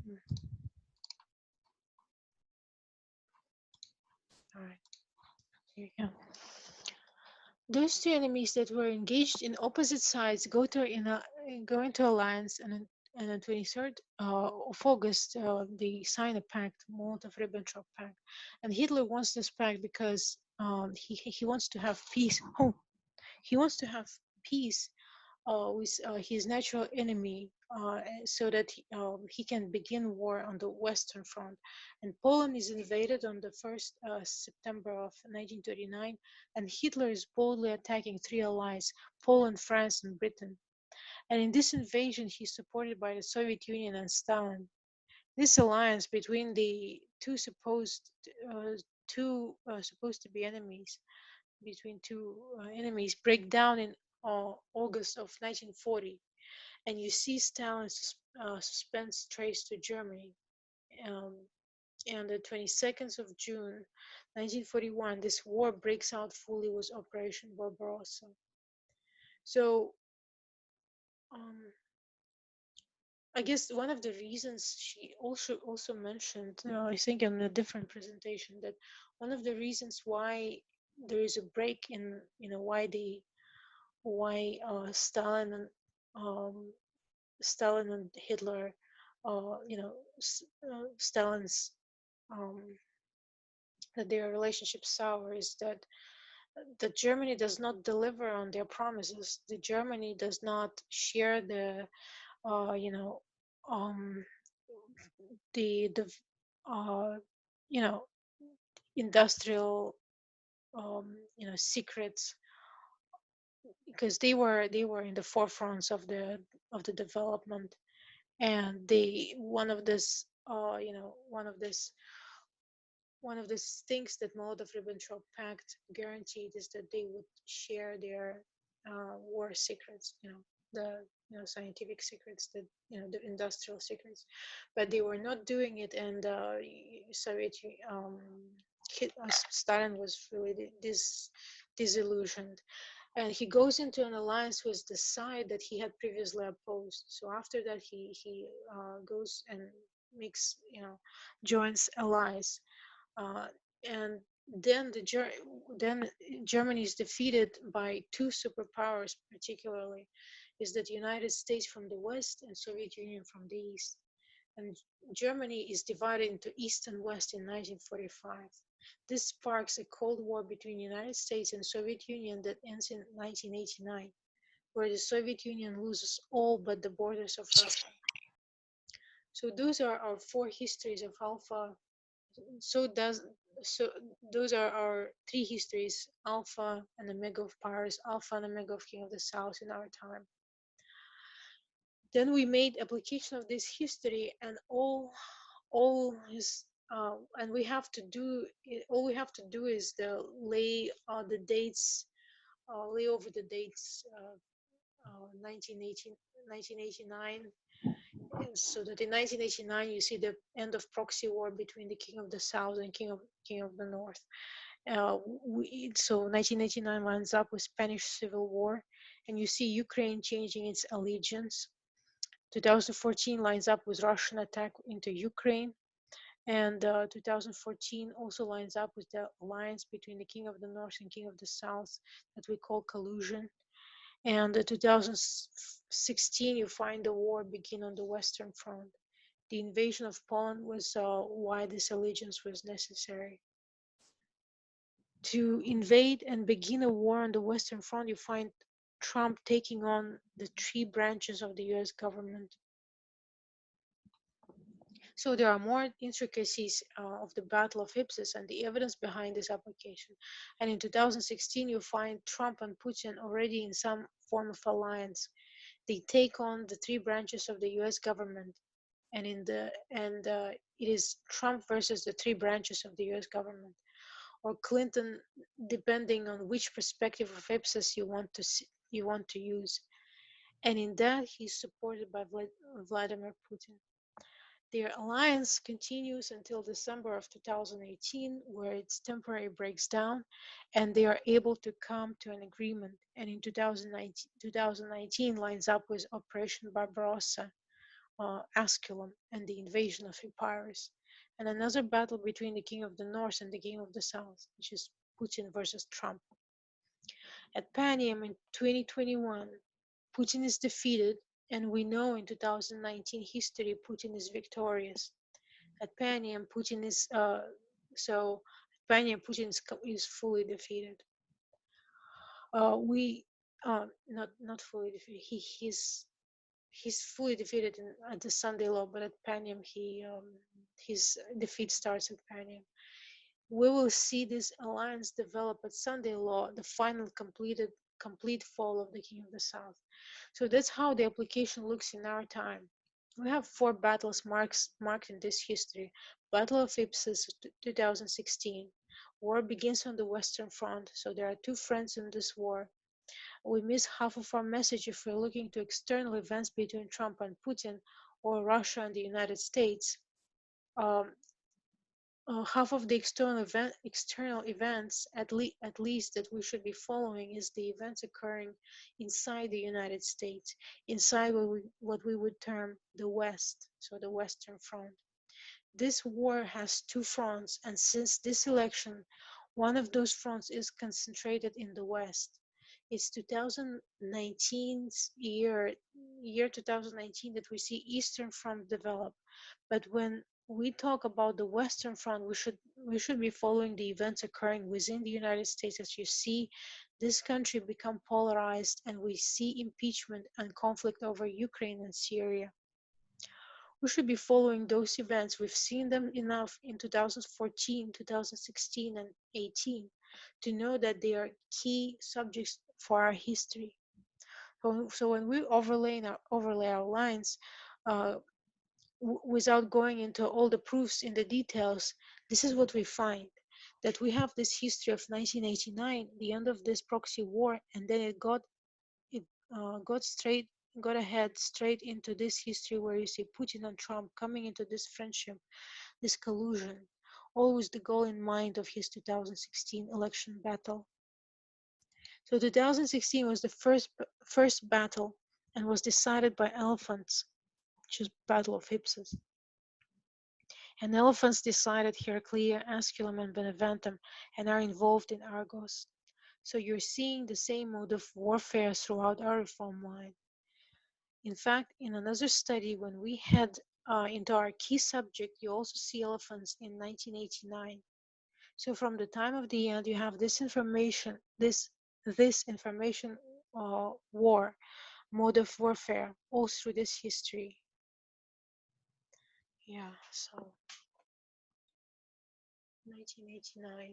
[SPEAKER 1] Hmm, all right, here you go. Those two enemies that were engaged in opposite sides go into alliance, and on 23rd of August, they sign a pact, Molotov-Ribbentrop Pact. And Hitler wants this pact because he wants to have peace. Oh, he wants to have peace with his natural enemy, so that he can begin war on the Western Front. And Poland is invaded on the 1st September of 1939, and Hitler is boldly attacking three allies, Poland, France, and Britain. And in this invasion, he's supported by the Soviet Union and Stalin. This alliance between the supposed to be enemies, between two enemies, break down in August of 1940, and you see Stalin's suspense traced to Germany. Um, and the 22nd of June 1941, this war breaks out fully with Operation Barbarossa. So um, I guess one of the reasons she also mentioned, I think in a different presentation, that one of the reasons why there is a break in, why um, Stalin and Hitler, Stalin's um, that their relationship sour, is that Germany does not deliver on their promises. The Germany does not share the uh, you know um, the uh, you know industrial secrets, because they were in the forefronts of the development. And they one of these things that Molotov-Ribbentrop Pact guaranteed is that they would share their war secrets. The scientific secrets, that the industrial secrets, but they were not doing it, and Soviet Stalin was really disillusioned, and he goes into an alliance with the side that he had previously opposed. So after that, he goes and makes joins allies, uh, and then then Germany is defeated by two superpowers, particularly is that United States from the west and Soviet Union from the east. And Germany is divided into east and west in 1945. This sparks a Cold War between United States and Soviet Union that ends in 1989, where the Soviet Union loses all but the borders of Russia. So those are our four histories of Alpha. So does so those are our three histories: Alpha and Omega of Paris, Alpha and Omega of King of the South in our time. Then we made application of this history, and all is and we have to do all we have to do is the dates, lay over the dates, 1918 1989, so that in 1989 you see the end of proxy war between the King of the South and King of the North. So 1989 lines up with Spanish Civil War, and you see Ukraine changing its allegiance. 2014 lines up with Russian attack into Ukraine, and 2014 also lines up with the alliance between the King of the North and King of the South that we call collusion. And 2016, you find the war begin on the Western Front. The invasion of Poland was why this allegiance was necessary. To invade and begin a war on the Western Front, you find Trump taking on the three branches of the US government. So there are more intricacies of the Battle of Ipsus and the evidence behind this application. And in 2016, you find Trump and Putin already in some form of alliance. They take on the three branches of the U.S. government, and it is Trump versus the three branches of the U.S. government, or Clinton, depending on which perspective of Ipsus you want to use. And in that, he's supported by Vladimir Putin. Their alliance continues until December of 2018, where its temporary breaks down, and they are able to come to an agreement. And in 2019 lines up with Operation Barbarossa, Asculum, and the invasion of Epirus, and another battle between the King of the North and the King of the South, which is Putin versus Trump. At Panium in 2021, Putin is defeated, and we know in 2019 history Putin is victorious. At Panium, Putin is so at Panium Putin is fully defeated. We not fully defeated. He's fully defeated at the Sunday Law, but at Panium his defeat starts at Panium. We will see this alliance develop at Sunday Law, the final complete fall of the King of the South. So that's how the application looks in our time. We have four battles marked in this history. Battle of Ipsus 2016. War begins on the Western Front, so there are two fronts in this war. We miss half of our message if we're looking to external events between Trump and Putin, or Russia and the United States. Um, Half of the external events, at least that we should be following, is the events occurring inside the United States, inside what we would term the West, so the Western Front. This war has two fronts, and since this election, one of those fronts is concentrated in the West. It's 2019's year 2019 that we see Eastern Front develop. But when we talk about the Western Front, we should be following the events occurring within the United States. As you see this country become polarized, and we see impeachment and conflict over Ukraine and Syria. We should be following those events. We've seen them enough in 2014, 2016, and 18 to know that they are key subjects for our history. So when we overlay our lines, uh, without going into all the proofs in the details, this is what we find: that we have this history of 1989, the end of this proxy war, and then it got straight got ahead straight into this history where you see Putin and Trump coming into this friendship, this collusion, always the goal in mind of his 2016 election battle. So 2016 was the first battle and was decided by elephants, which is Battle of Hypsus. And elephants decided Heraclea, Asculum, and Beneventum and are involved in Argos. So you're seeing the same mode of warfare throughout our reform line. In fact, in another study, when we head into our key subject, you also see elephants in 1989. So from the time of the end, you have this information, this information war, mode of warfare, all through this history. Yeah, so 1989,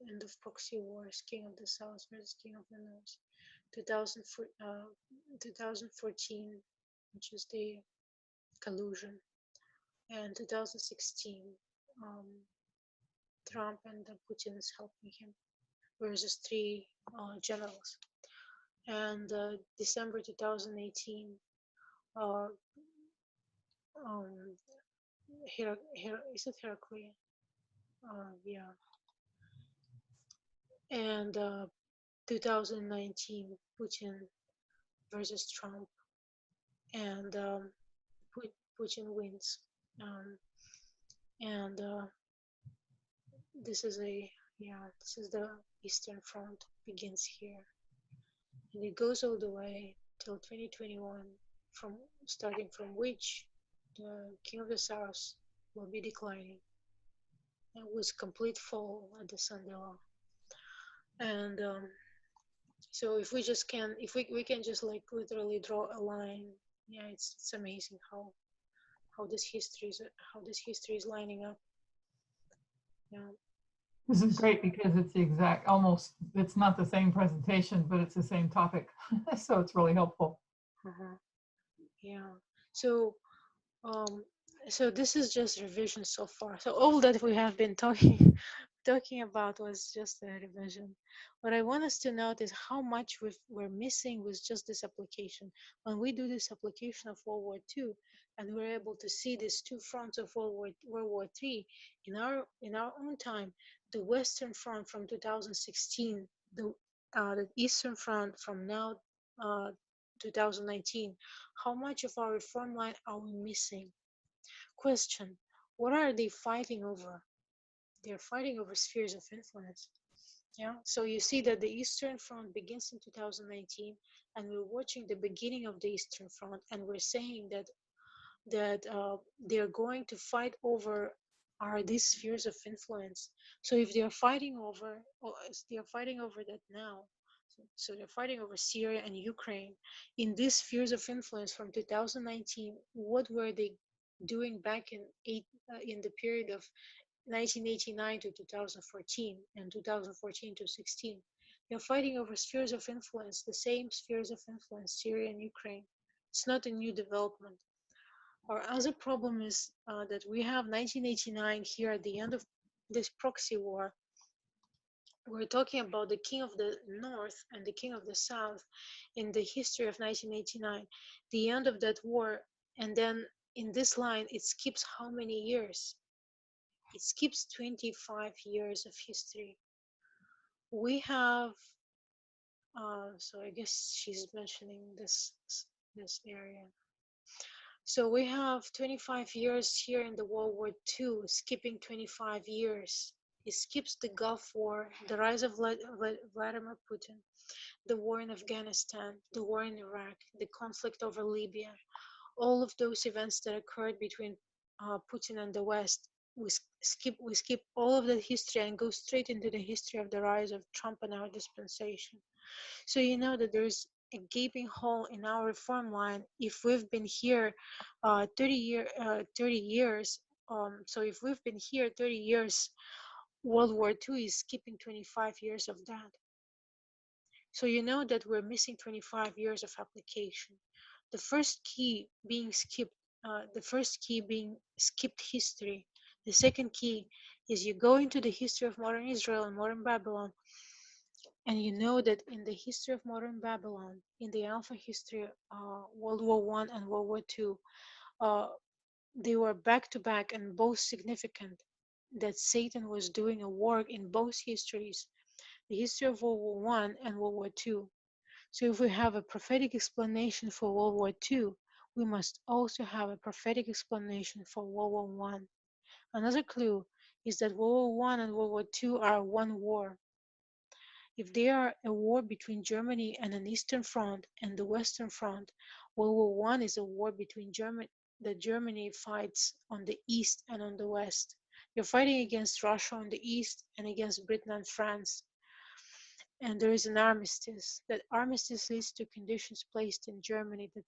[SPEAKER 1] end of proxy wars, King of the South versus King of the North. 2014, which is the collusion, and 2016, um, Trump and Putin is helping him versus three generals. And December 2018, uh, um, is it Heraclea? Yeah. And 2019, Putin versus Trump, and Putin wins. Um, and this is this is the Eastern Front begins here, and it goes all the way till 2021, from starting from which the King of the South will be declining, and with complete fall at the Sunday law. And so if we just can, if we can just like literally draw a line, yeah, it's amazing how this history is lining up. Yeah.
[SPEAKER 2] This is great because it's the exact, almost, it's not the same presentation, but it's the same topic. So it's really helpful.
[SPEAKER 1] Yeah. So um so this is just revision so far. So all that we have been talking talking about was just a revision. What I want us to note is how much we're missing with just this application. When we do this application of World War II, and we're able to see these two fronts of World War III in our own time, the Western Front from 2016, the Eastern Front from now, uh, 2019. How much of our reform line are we missing? Question: what are they fighting over? They're fighting over spheres of influence. Yeah. So you see that the Eastern Front begins in 2019, and we're watching the beginning of the Eastern Front, and we're saying that they're going to fight over are these spheres of influence. So if they're fighting over that now, so they're fighting over Syria and Ukraine in these spheres of influence from 2019. What were they doing back in the period of 1989 to 2014 and 2014 to 16? They're fighting over spheres of influence, the same spheres of influence, Syria and Ukraine. It's not a new development. Our other problem is that we have 1989 here at the end of this proxy war. We're talking about the King of the North and the King of the South in the history of 1989, the end of that war. And then in this line, it skips how many years? It skips 25 years of history. We have, so I guess she's mentioning this area. So we have 25 years here in the World War II, skipping 25 years. It skips the Gulf War, the rise of Vladimir Putin, the war in Afghanistan, the war in Iraq, the conflict over Libya, all of those events that occurred between Putin and the West. We skip all of that history and go straight into the history of the rise of Trump and our dispensation. So you know that there's a gaping hole in our reform line if we've been here 30 years. So if we've been here 30 years, World War II is skipping 25 years of that. So you know that we're missing 25 years of application. The first key being skipped history. The second key is you go into the history of modern Israel and modern Babylon, And you know that in the history of modern Babylon, in the Alpha history, World War One and World War Two, uh, they were back to back and both significant. That Satan was doing a work in both histories, the history of World War One and World War Two. So if we have a prophetic explanation for World War Two, we must also have a prophetic explanation for World War One. Another clue is that World War One and World War Two are one war. If they are a war between Germany and an Eastern Front and the Western Front, World War One is a war between Germany that Germany fights on the East and on the West. You're fighting against Russia on the East and against Britain and France. And there is an armistice. That armistice leads to conditions placed in Germany that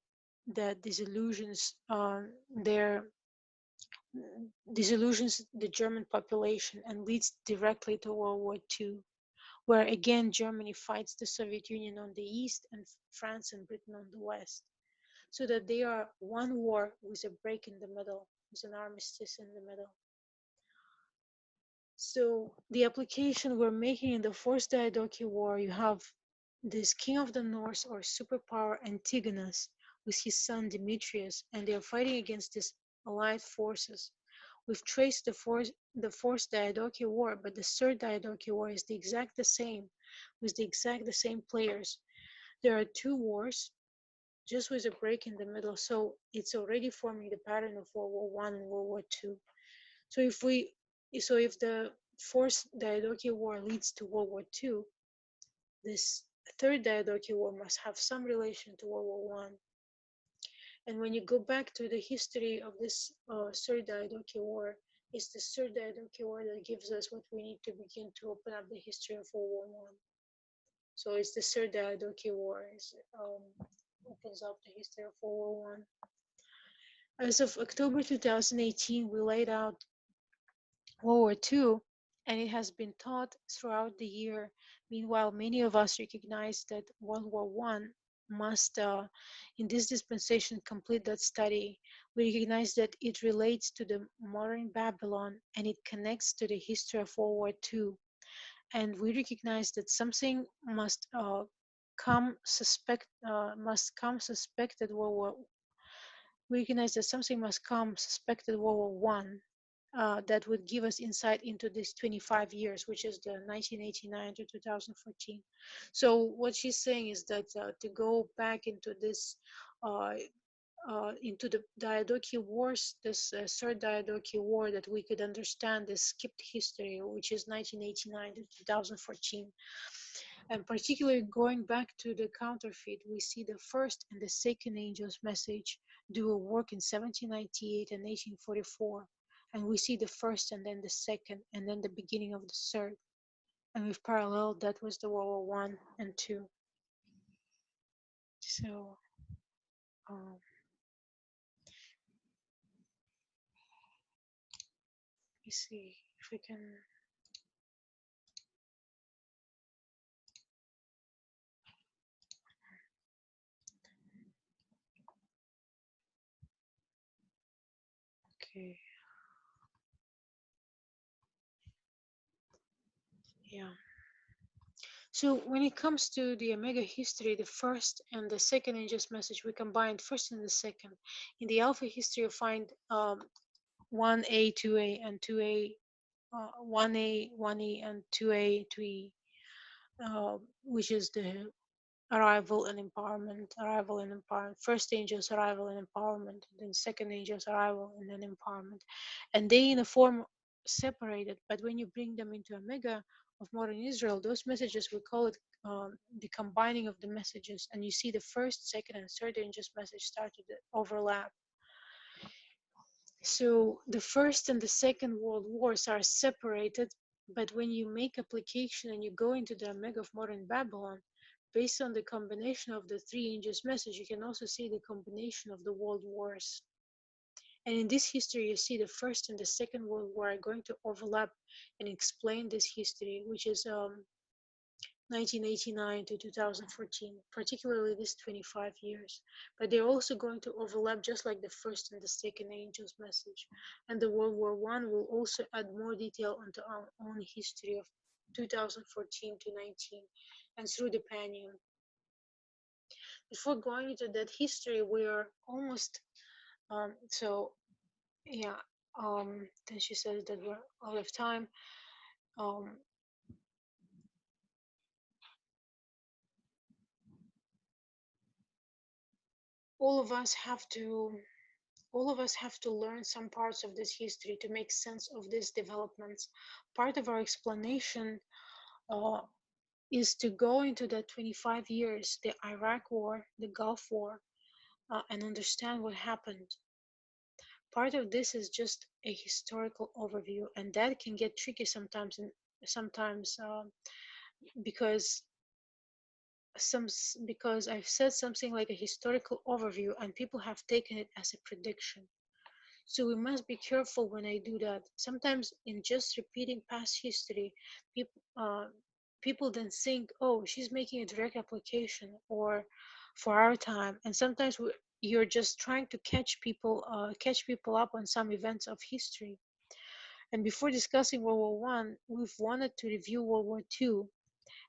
[SPEAKER 1] their disillusions the German population and leads directly to World War II, where again Germany fights the Soviet Union on the east and France and Britain on the west, so that they are one war with a break in the middle, with an armistice in the middle. So the application we're making in the Fourth Diadochi War, you have this king of the north or superpower Antigonus with his son Demetrius, and they are fighting against these allied forces. We've traced the Fourth Diadochi War, but the Third Diadochi War is the exact the same, with the same players. There are two wars, just with a break in the middle, so it's already forming the pattern of World War One and World War Two. So if the Fourth Diadochi War leads to World War Two, this Third Diadochi War must have some relation to World War One. And when you go back to the history of this Third Diadochi War, it's the Third Diadochi War that gives us what we need to begin to open up the history of World War One. So it's the Third Diadochi War opens up the history of World War One. As of October 2018, we laid out World War II, and it has been taught throughout the year. Meanwhile, many of us recognize that World War One must, in this dispensation, complete that study. We recognize that it relates to the modern Babylon and it connects to the history of World War II. And we recognize that something must come suspected World War. We recognize that something must come suspected World War One that would give us insight into these 25 years, which is the 1989 to 2014. So what she's saying is that to go back into this, into the Diadochi Wars, this third Diadochi War, that we could understand this skipped history, which is 1989 to 2014. And particularly going back to the counterfeit, we see the first and the second angel's message do a work in 1798 and 1844. And we see the first and then the second and then the beginning of the third. And we've paralleled that with the World War One and Two. So let me see if we can. Okay. Yeah. So when it comes to the Omega history, the first and the second angel's message, we combined first and the second. In the Alpha history, you find 1A, 2A, and 2A, 1A, 1E, and 2A, 2E, which is the arrival and empowerment. First angel's arrival and empowerment, then second angel's arrival and then empowerment. And they in a form separated, but when you bring them into Omega of modern Israel, those messages, we call it the combining of the messages, and you see the first, second, and third angel's message start to overlap. So the first and the second world wars are separated, but when you make application and you go into the Omega of modern Babylon, based on the combination of the three angels' message, you can also see the combination of the world wars. And in this history, you see the first and the second world war are going to overlap and explain this history, which is 1989 to 2014, particularly this 25 years. But they're also going to overlap just like the first and the second angel's message. And the World War One will also add more detail onto our own history of 2014 to 19, and through the Panium. Before going into that history, we're almost so yeah. Then she says that we're out of time. Um, all of us have to all of us have to learn some parts of this history to make sense of these developments. Part of our explanation uh, is to go into the 25 years, the Iraq War, the Gulf War, and understand what happened. Part of this is just a historical overview, and that can get tricky sometimes. And sometimes because because I've said something like a historical overview, and people have taken it as a prediction. So we must be careful when I do that. Sometimes in just repeating past history, people then think, oh, she's making a direct application or for our time. And sometimes you're just trying to catch people up on some events of history. And before discussing World War One, we've wanted to review World War Two,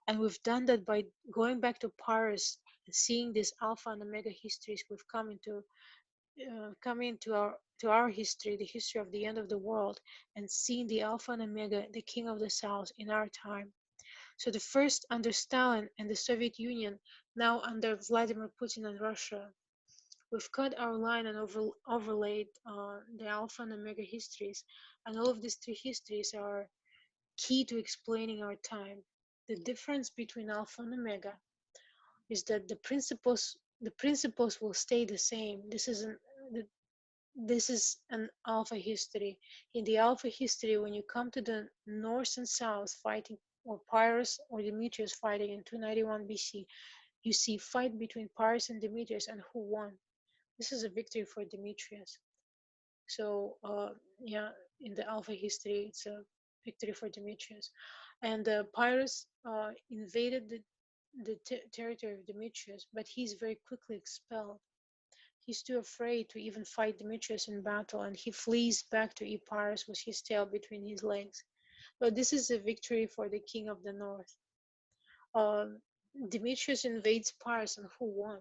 [SPEAKER 1] and we've done that by going back to Paris and seeing these alpha and omega histories we've come into our history, the history of the end of the world, and seeing the Alpha and Omega, the King of the South, in our time. So the first under Stalin and the Soviet Union, now under Vladimir Putin and Russia, we've cut our line and overlaid the Alpha and Omega histories, and all of these three histories are key to explaining our time. The difference between Alpha and Omega is that the principles will stay the same. This is an alpha history. In the alpha history, when you come to the North and South fighting, or Pyrrhus or Demetrius fighting in 291 BC, you see fight between Pyrrhus and Demetrius, and who won? This is a victory for Demetrius. So, yeah, in the alpha history, it's a victory for Demetrius. And Pyrrhus invaded the territory of Demetrius, but he's very quickly expelled. He's too afraid to even fight Demetrius in battle, and he flees back to Epirus with his tail between his legs. But this is a victory for the king of the north. Um, Demetrius invades Pyrrhus, and who won?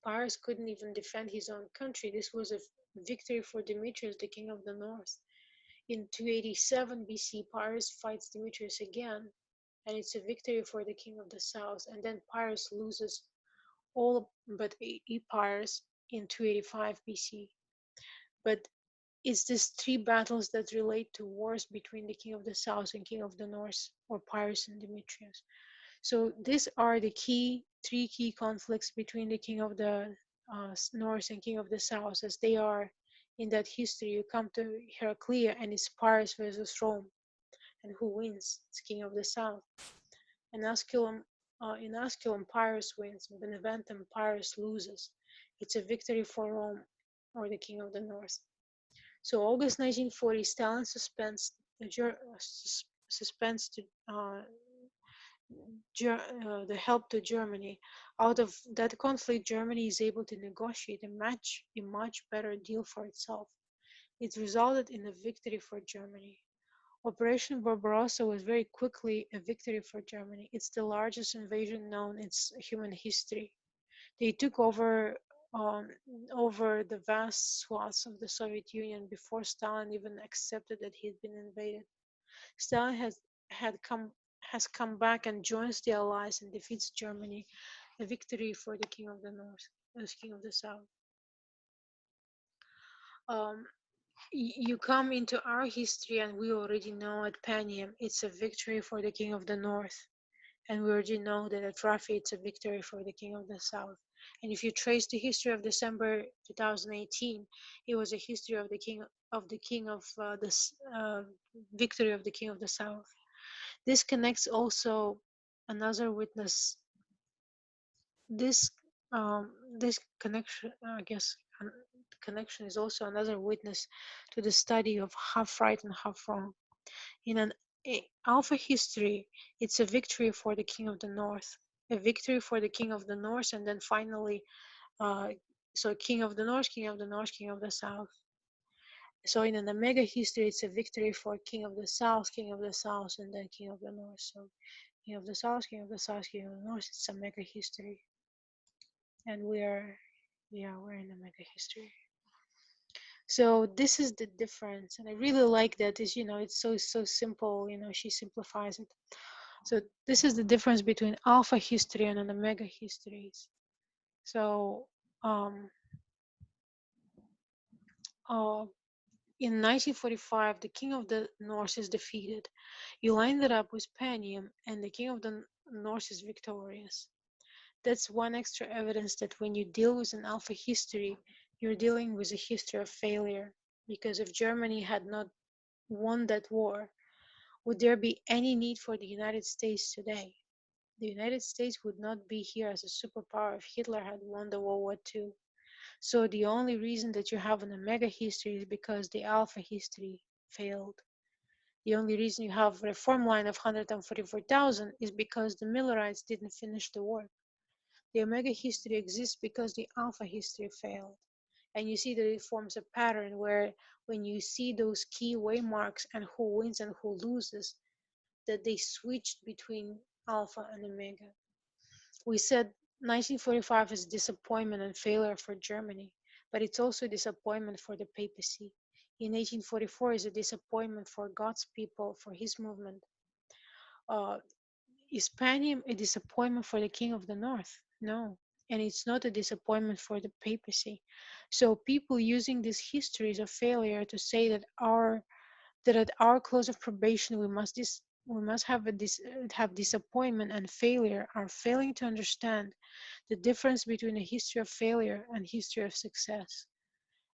[SPEAKER 1] Pyrrhus couldn't even defend his own country. This was a victory for Demetrius, the king of the north. In 287 BC, Pyrrhus fights Demetrius again, and it's a victory for the king of the south. And then Pyrrhus loses all but Epirus in 285 BC. But it's these three battles that relate to wars between the king of the south and king of the north, or Pyrrhus and Demetrius. So these are the three key conflicts between the king of the north and king of the south, as they are in that history. You come to Heraclea, and it's Pyrrhus versus Rome, and who wins? It's king of the south. And in Asculum, Pyrrhus wins. In Beneventum, Pyrrhus loses. It's a victory for Rome, or the king of the north. So August 1940, Stalin suspends the help to Germany. Out of that conflict, Germany is able to negotiate a much better deal for itself. It resulted in a victory for Germany. Operation Barbarossa was very quickly a victory for Germany. It's the largest invasion known in human history. They took um, over the vast swaths of the Soviet Union before Stalin even accepted that he'd been invaded. Stalin had come has come back and joins the Allies and defeats Germany, a victory for the King of the North, as King of the South. Um, you come into our history, and we already know at Panium it's a victory for the King of the North, and we already know that at Rafi it's a victory for the King of the South. And if you trace the history of December 2018, it was a history of the King of this victory of the King of the South. This connects also another witness. This this connection, I guess, connection is also another witness to the study of half right and half wrong. In an alpha history, it's a victory for the King of the North, a victory for the King of the North, and then finally, uh, so King of the North, King of the North, King of the South. So in an omega history, it's a victory for king of the south, and then king of the north. So king of the south, king of the south, king of the north. It's a mega history, and we're in a mega history. So this is the difference, and I really like that. Is it's so simple. She simplifies it. So this is the difference between alpha history and an omega histories. So um, uh, in 1945, the king of the north is defeated. You line that up with Panium, and the king of the north is victorious. That's one extra evidence that when you deal with an alpha history, you're dealing with a history of failure. Because if Germany had not won that war, would there be any need for the United States today? The United States would not be here as a superpower if Hitler had won the World War II. So the only reason that you have an omega history is because the alpha history failed. The only reason you have a reform line of 144,000 is because the Millerites didn't finish the work. The omega history exists because the alpha history failed. And you see that it forms a pattern where when you see those key waymarks and who wins and who loses, that they switched between alpha and omega. We said 1945 is disappointment and failure for Germany, but it's also a disappointment for the papacy. In 1844 is a disappointment for God's people, for his movement. Uh, is Panium a disappointment for the King of the North? No. And it's not a disappointment for the papacy. So people using these histories of failure to say that at our close of probation we must have disappointment and failure are failing to understand the difference between a history of failure and history of success.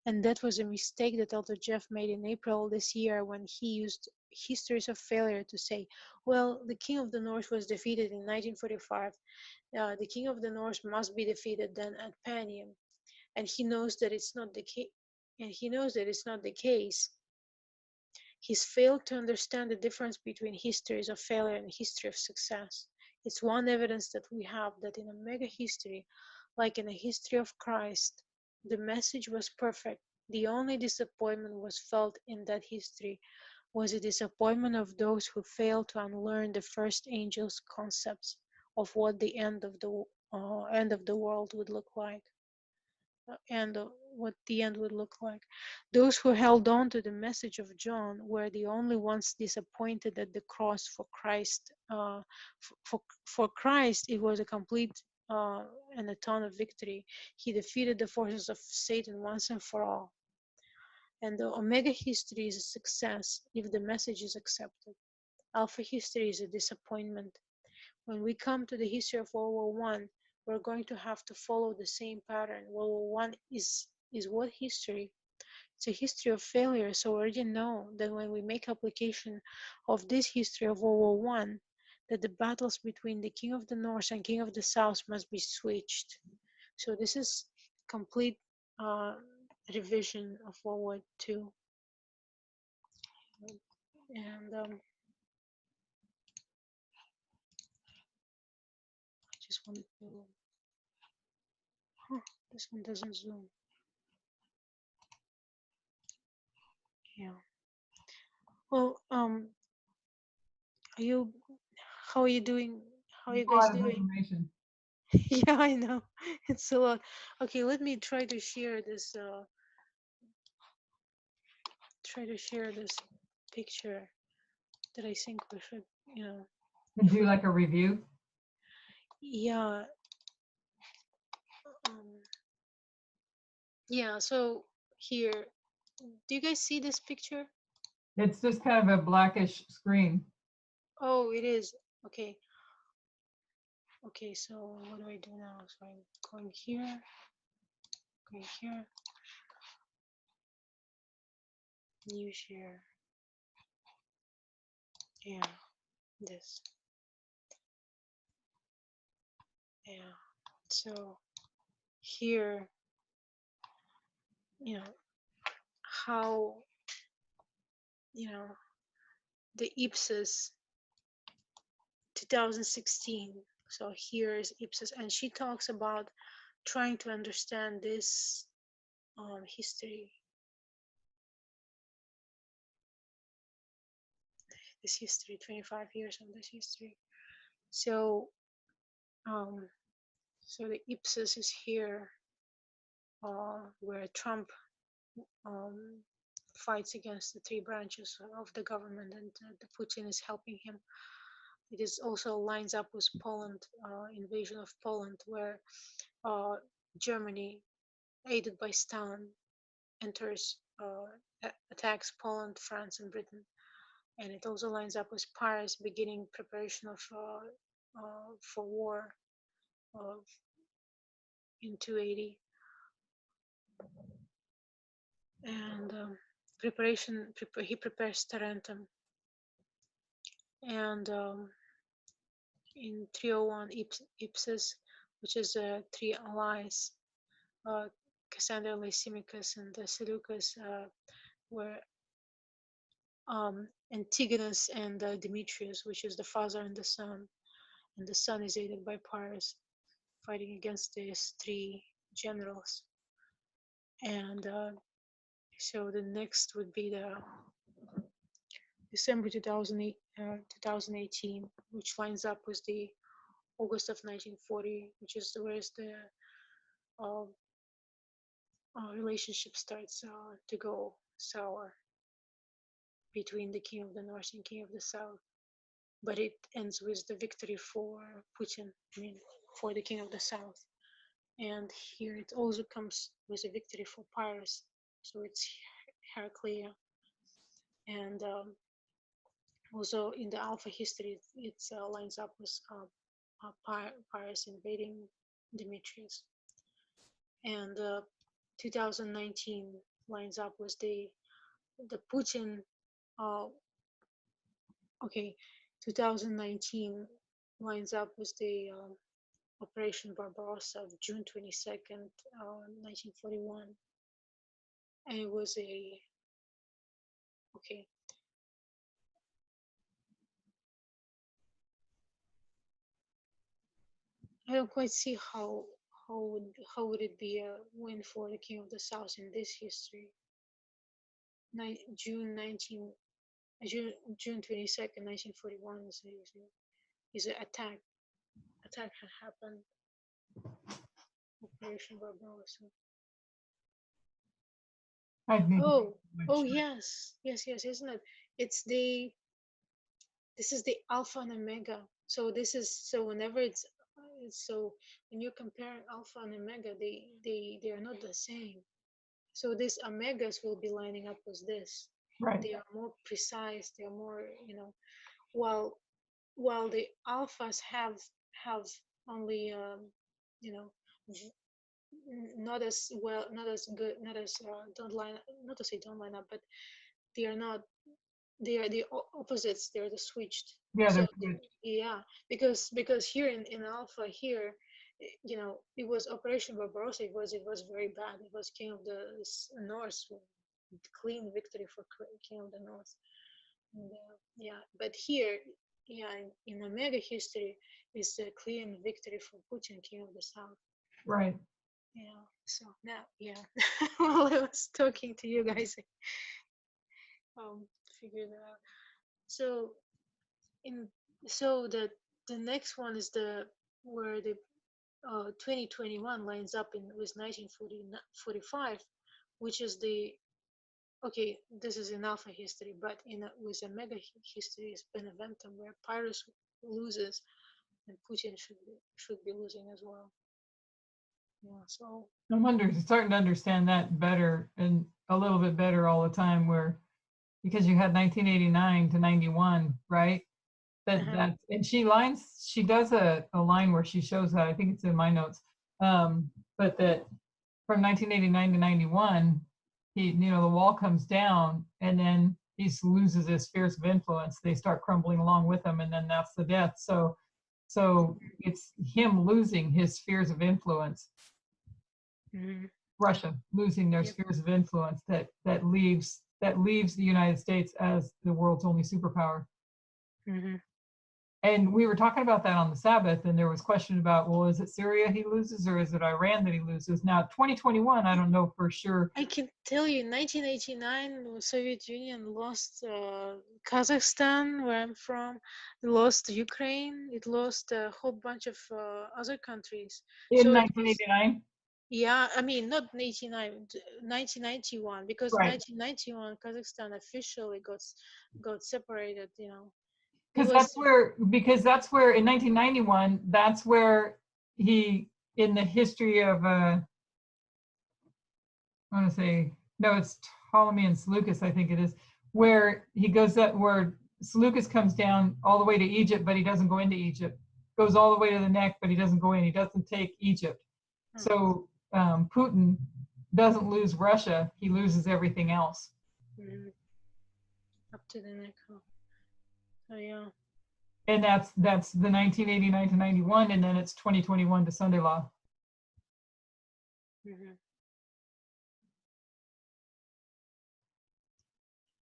[SPEAKER 1] And that was a mistake that Elder Jeff made in April this year when he used histories of failure to say, well, the King of the North was defeated in 1945. The King of the North must be defeated then at Panium. And he knows that it's not the case. And he knows that it's not the case. He's failed to understand the difference between histories of failure and history of success. It's one evidence that we have that in a mega history, like in a history of Christ, the message was perfect. The only disappointment was felt in that history was a disappointment of those who failed to unlearn the first angel's concepts of what the end of the world would look like and what the end would look like. Those who held on to the message of John were the only ones disappointed at the cross for Christ. For Christ, it was a complete and a ton of victory. He defeated the forces of Satan once and for all. And the Omega history is a success if the message is accepted. Alpha history is a disappointment. When we come to the history of World War One, we're going to have to follow the same pattern. World War One is what history? It's a history of failure. So we already know that when we make application of this history of World War One, that the battles between the King of the North and King of the South must be switched. So this is complete uh, revision of World War Two, and I just want to. Huh, this one doesn't zoom. Yeah. Well, are you? How are you doing? How are
[SPEAKER 2] There's
[SPEAKER 1] you
[SPEAKER 2] a
[SPEAKER 1] guys
[SPEAKER 2] lot of
[SPEAKER 1] doing?
[SPEAKER 2] information.
[SPEAKER 1] Yeah, I know. It's a lot. Okay, let me try to share this. Try to share this picture that I think we should. You know.
[SPEAKER 2] And
[SPEAKER 1] If
[SPEAKER 2] do
[SPEAKER 1] we.
[SPEAKER 2] like a review.
[SPEAKER 1] Yeah. Um. Yeah. So here, do you guys see this picture?
[SPEAKER 2] It's just kind of a blackish screen.
[SPEAKER 1] Oh, it is. Okay. Okay. So what do I do now? So I'm going here. Going here. New share. Yeah. This. Yeah. So here, you know, how, you know, the Ipsos 2016. So here is Ipsos, and she talks about trying to understand this history. this history, 25 years of this history. So, um, so the ipsis is here, where Trump um, fights against the three branches of the government, and the Putin is helping him. It is also lines up with Poland, invasion of Poland, where Germany, aided by Stalin, enters, attacks Poland, France, and Britain. And it also lines up with Paris beginning preparation of for war in 280, and he prepares Tarentum, and in 301 Ipsus, which is three allies, Cassander, Lysimachus, and Seleucus, were Antigonus and Demetrius, which is the father and the son, and the son is aided by Paris, fighting against these three generals. And so the next would be the December 2018, which lines up with the August of 1940, which is where's the uh, relationship starts to go sour between the King of the North and King of the South. But it ends with the victory for Putin, I mean, for the King of the South. And here it also comes with a victory for Paris. So it's Heraclea. And also in the Alpha history, it lines up with Paris invading Demetrius. And 2019 lines up with the Putin. Okay, 2019 lines up with the Operation Barbarossa of June 22nd, 1941. And it was okay. I don't quite see how would it be a win for the King of the South in this history. June 22nd, 1941 is an attack. Attack had happened. Operation Barbarossa. Oh yes, isn't it? It's this is the Alpha and Omega. So whenever it's so when you're comparing Alpha and Omega, they are not the same. So these Omegas will be lining up with this.
[SPEAKER 2] Right.
[SPEAKER 1] They are more precise. They are more, while the alphas have only not as well, not as good, not as don't line, not to say don't line up, but they are not. They are the opposites. They're the switched.
[SPEAKER 2] Yeah,
[SPEAKER 1] so
[SPEAKER 2] yeah.
[SPEAKER 1] because here in Alpha here, it was Operation Barbarossa. It was very bad. It was King of the North, clean victory for King of the North. And, but here, in Omega history, is a clean victory for Putin, King of the South.
[SPEAKER 2] Right.
[SPEAKER 1] Yeah. So now, while I was talking to you guys, figured it out. So the next one is where the 2021 lines up with 1945, which is this is in Alpha history, but with a Mega history is Beneventum, where Pyrrhus loses and Putin should be losing as well. Yeah, so
[SPEAKER 2] I'm starting to understand that better and a little bit better all the time, because you had 1989 to 91, right? That and she does a line where she shows that, I think it's in my notes, but that from 1989 to 91, the wall comes down, and then he loses his spheres of influence. They start crumbling along with him, and then that's the death. So it's him losing his spheres of influence.
[SPEAKER 1] Mm-hmm.
[SPEAKER 2] Russia losing their spheres of influence that leaves the United States as the world's only superpower.
[SPEAKER 1] Mm-hmm.
[SPEAKER 2] And we were talking about that on the Sabbath, and there was question about, well, is it Syria he loses or is it Iran that he loses? Now, 2021, I don't know for sure.
[SPEAKER 1] I can tell you, 1989, Soviet Union lost Kazakhstan, where I'm from. It lost Ukraine. It lost a whole bunch of other countries.
[SPEAKER 2] In
[SPEAKER 1] So it was,
[SPEAKER 2] 1989,
[SPEAKER 1] yeah, I mean, not 89, 1991, because
[SPEAKER 2] right?
[SPEAKER 1] 1991 Kazakhstan officially got separated. It
[SPEAKER 2] Because
[SPEAKER 1] was,
[SPEAKER 2] that's where in 1991, that's where he, in the history of I want to say, no, it's Ptolemy and Seleucus, I think it is, where he goes up, where Seleucus comes down all the way to Egypt, but he doesn't go into Egypt. Goes all the way to the neck, but he doesn't go in. He doesn't take Egypt. So Putin doesn't lose Russia. He loses everything else.
[SPEAKER 1] mm, up to the neck. So yeah.
[SPEAKER 2] And that's the 1989 to 91, and then it's 2021 to Sunday law.
[SPEAKER 1] hmm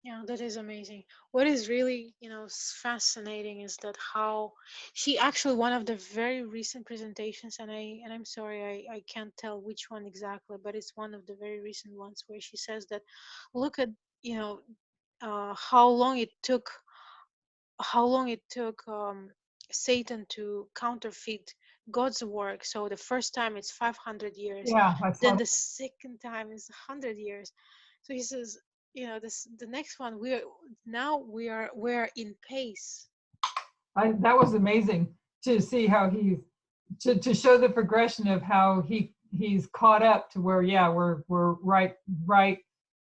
[SPEAKER 1] Yeah, that is amazing. What is really, fascinating is that how she actually one of the very recent presentations, and I'm sorry, I can't tell which one exactly, but it's one of the very recent ones where she says that look at, you know, how long it took Satan to counterfeit God's work. So the first time it's 500 years,
[SPEAKER 2] Yeah, I saw
[SPEAKER 1] then
[SPEAKER 2] that.
[SPEAKER 1] the second time is 100 years. So he says, this the next one we're in pace.
[SPEAKER 2] That was amazing to see how to show the progression of how he's caught up to where, yeah, we're right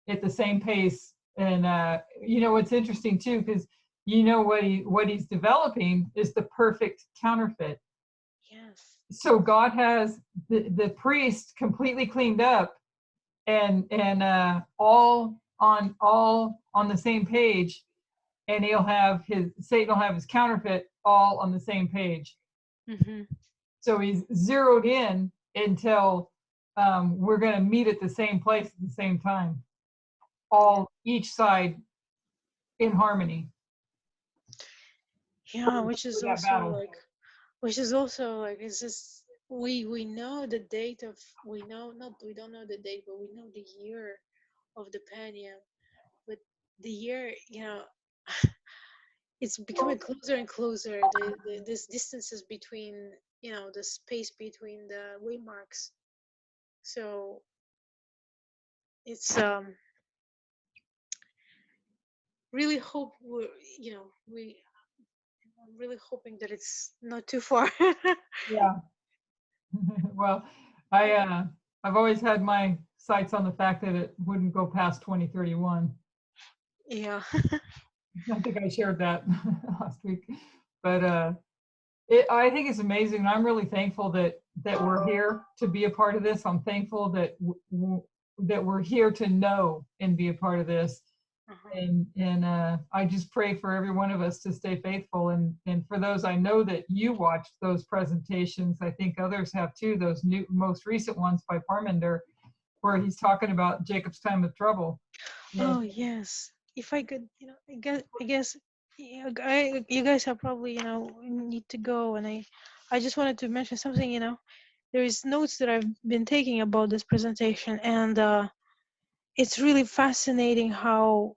[SPEAKER 2] at the same pace. And what's interesting too, because what he's developing is the perfect counterfeit.
[SPEAKER 1] Yes.
[SPEAKER 2] So God has the priest completely cleaned up, and all on the same page, and Satan will have his counterfeit all on the same page.
[SPEAKER 1] hmm
[SPEAKER 2] So he's zeroed in until we're going to meet at the same place at the same time,
[SPEAKER 1] Yeah.
[SPEAKER 2] each side in harmony
[SPEAKER 1] Yeah,
[SPEAKER 2] for that battle.
[SPEAKER 1] which is also like it's just we know the date of we know not we don't know the date, but we know the year of the Panium. But the year, it's becoming closer and closer. This distances between, the space between the waymarks. So it's really hope we I'm really hoping that it's not too far.
[SPEAKER 2] Yeah. Well, I've always had my sights on the fact that it wouldn't go past 2031.
[SPEAKER 1] Yeah.
[SPEAKER 2] I think I shared that last week, but I think it's amazing. And I'm really thankful that we're here to be a part of this. I'm thankful that we're here to know and be a part of this.
[SPEAKER 1] Uh-huh.
[SPEAKER 2] And I just pray for every one of us to stay faithful. And for those, I know that you watched those presentations. I think others have too. Those most recent ones by Parminder, where he's talking about Jacob's time of trouble. And
[SPEAKER 1] Oh yes. If I could, I guess you guys are probably, need to go, and I just wanted to mention something. There is notes that I've been taking about this presentation, and it's really fascinating how,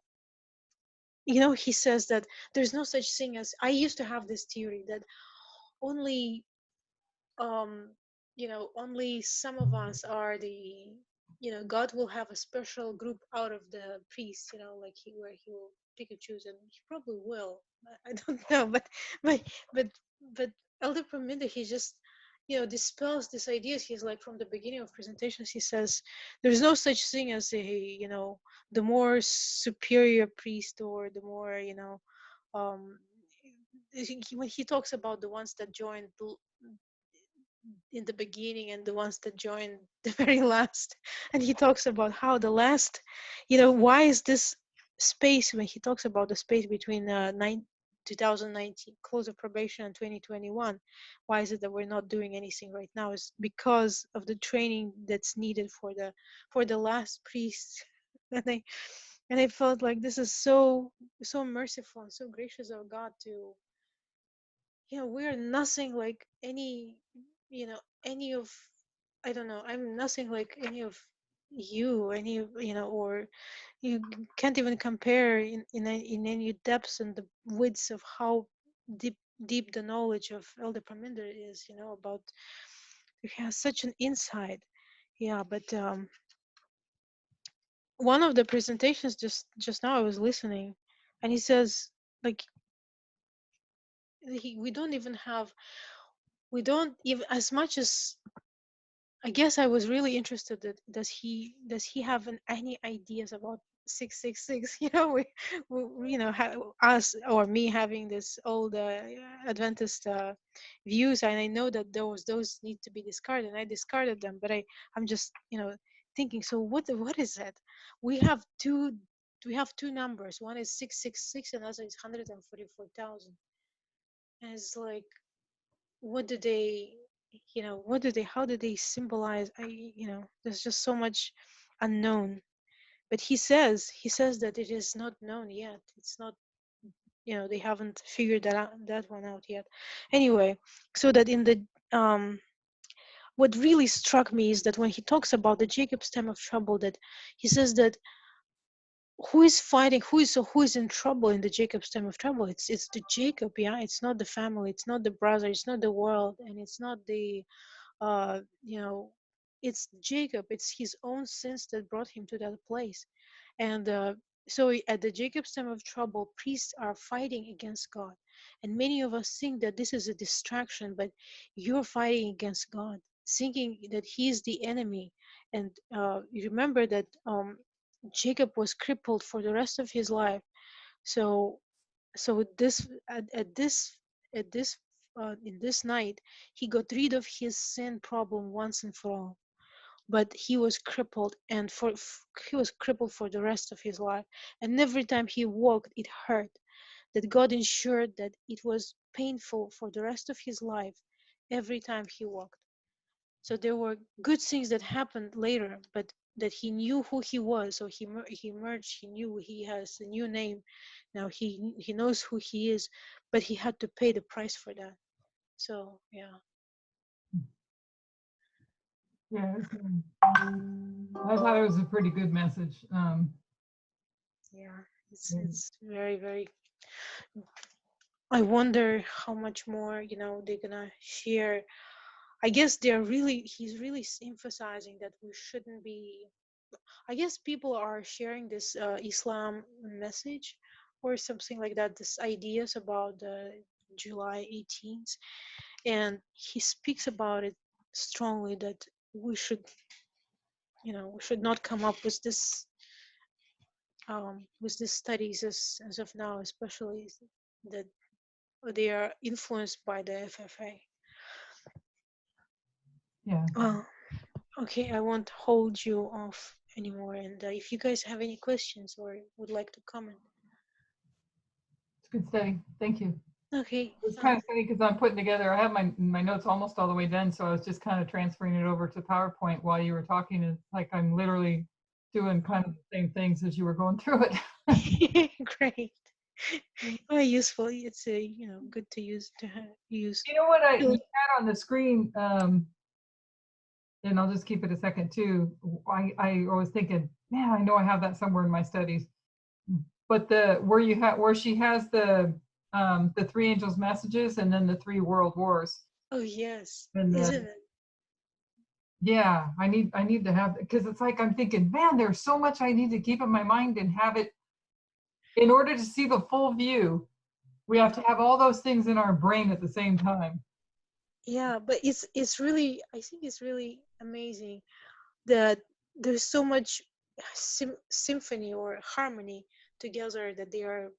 [SPEAKER 1] he says that there's no such thing as I used to have this theory that only um only some of us are the God will have a special group out of the priests, like where he will pick and choose, and he probably will. I don't know, but but but Elder Perminda, he just dispels these ideas. He's like, from the beginning of presentations, he says there's no such thing as the more superior priest, or the more when he talks about the ones that joined in the beginning and the ones that joined the very last, and he talks about how the last, why is this space, when he talks about the space between 2019 close of probation and 2021, why is it that we're not doing anything right now, is because of the training that's needed for the last priest. And I felt like this is so merciful and so gracious of God we're nothing like any, any of, I don't know, I'm nothing like any of you, any of, or you can't even compare in any depths and the widths of how deep deep the knowledge of Elder Parminder is, about, he has such an insight. Yeah, but one of the presentations just now I was listening, and he says, like, we don't even have, we don't even, as much as, I guess I was really interested that does he have any ideas about 666? Us or me having this old Adventist views, and I know that those need to be discarded, and I discarded them. But I'm just thinking. So what is it? We have two numbers. One is 666, and other is 144,000. And it's like, what do they how do they symbolize? There's just so much unknown. But he says that it is not known yet. It's not, they haven't figured that one out yet. Anyway, so that in the what really struck me is that when he talks about the Jacob's time of trouble, that he says that who is fighting, who is in trouble in the Jacob's time of trouble. It's the Jacob. Yeah, it's not the family, it's not the brother, it's not the world, and it's not the uh you know it's Jacob. It's his own sins that brought him to that place. And so at the Jacob's time of trouble, priests are fighting against God. And many of us think that this is a distraction, but you're fighting against God, thinking that he is the enemy. And you remember that Jacob was crippled for the rest of his life. So this at this in this night, he got rid of his sin problem once and for all. But he was crippled, and he was crippled for the rest of his life. And every time he walked, it hurt. That God ensured that it was painful for the rest of his life every time he walked. So there were good things that happened later, but that he knew who he was. So he emerged. He knew he has a new name. Now he knows who he is, but he had to pay the price for that. So yeah,
[SPEAKER 2] Yeah, I thought it was a pretty good message.
[SPEAKER 1] yeah, it's
[SPEAKER 2] And
[SPEAKER 1] it's very very. I wonder how much more they're gonna share. I guess he's really emphasizing that we shouldn't be. I guess people are sharing this Islam message or something like that, this ideas about July 18th. And he speaks about it strongly that we should, we should not come up with these studies as of now, especially that they are influenced by the FFA.
[SPEAKER 2] yeah,
[SPEAKER 1] Well, okay, I won't hold you off anymore. And if you guys have any questions or would like to comment.
[SPEAKER 2] it's good study. Thank you.
[SPEAKER 1] Okay.
[SPEAKER 2] It's kind of funny because I'm putting together, I have my notes almost all the way done, so I was just kind of transferring it over to PowerPoint while you were talking. And like I'm literally doing kind of the same things as you were going through it.
[SPEAKER 1] Great. Very useful. It's good to use.
[SPEAKER 2] You know what you had on the screen, and I'll just keep it a second too. I was thinking, man, I know I have that somewhere in my studies. But where she has the three angels messages and then the three world wars.
[SPEAKER 1] Oh yes,
[SPEAKER 2] And
[SPEAKER 1] isn't it?
[SPEAKER 2] yeah, I need to have, because it's like I'm thinking, man, there's so much I need to keep in my mind and have it in order to see the full view. We have to have all those things in our brain at the same time.
[SPEAKER 1] Yeah, but it's really, I think it's really amazing that there's so much symphony or harmony together, that they are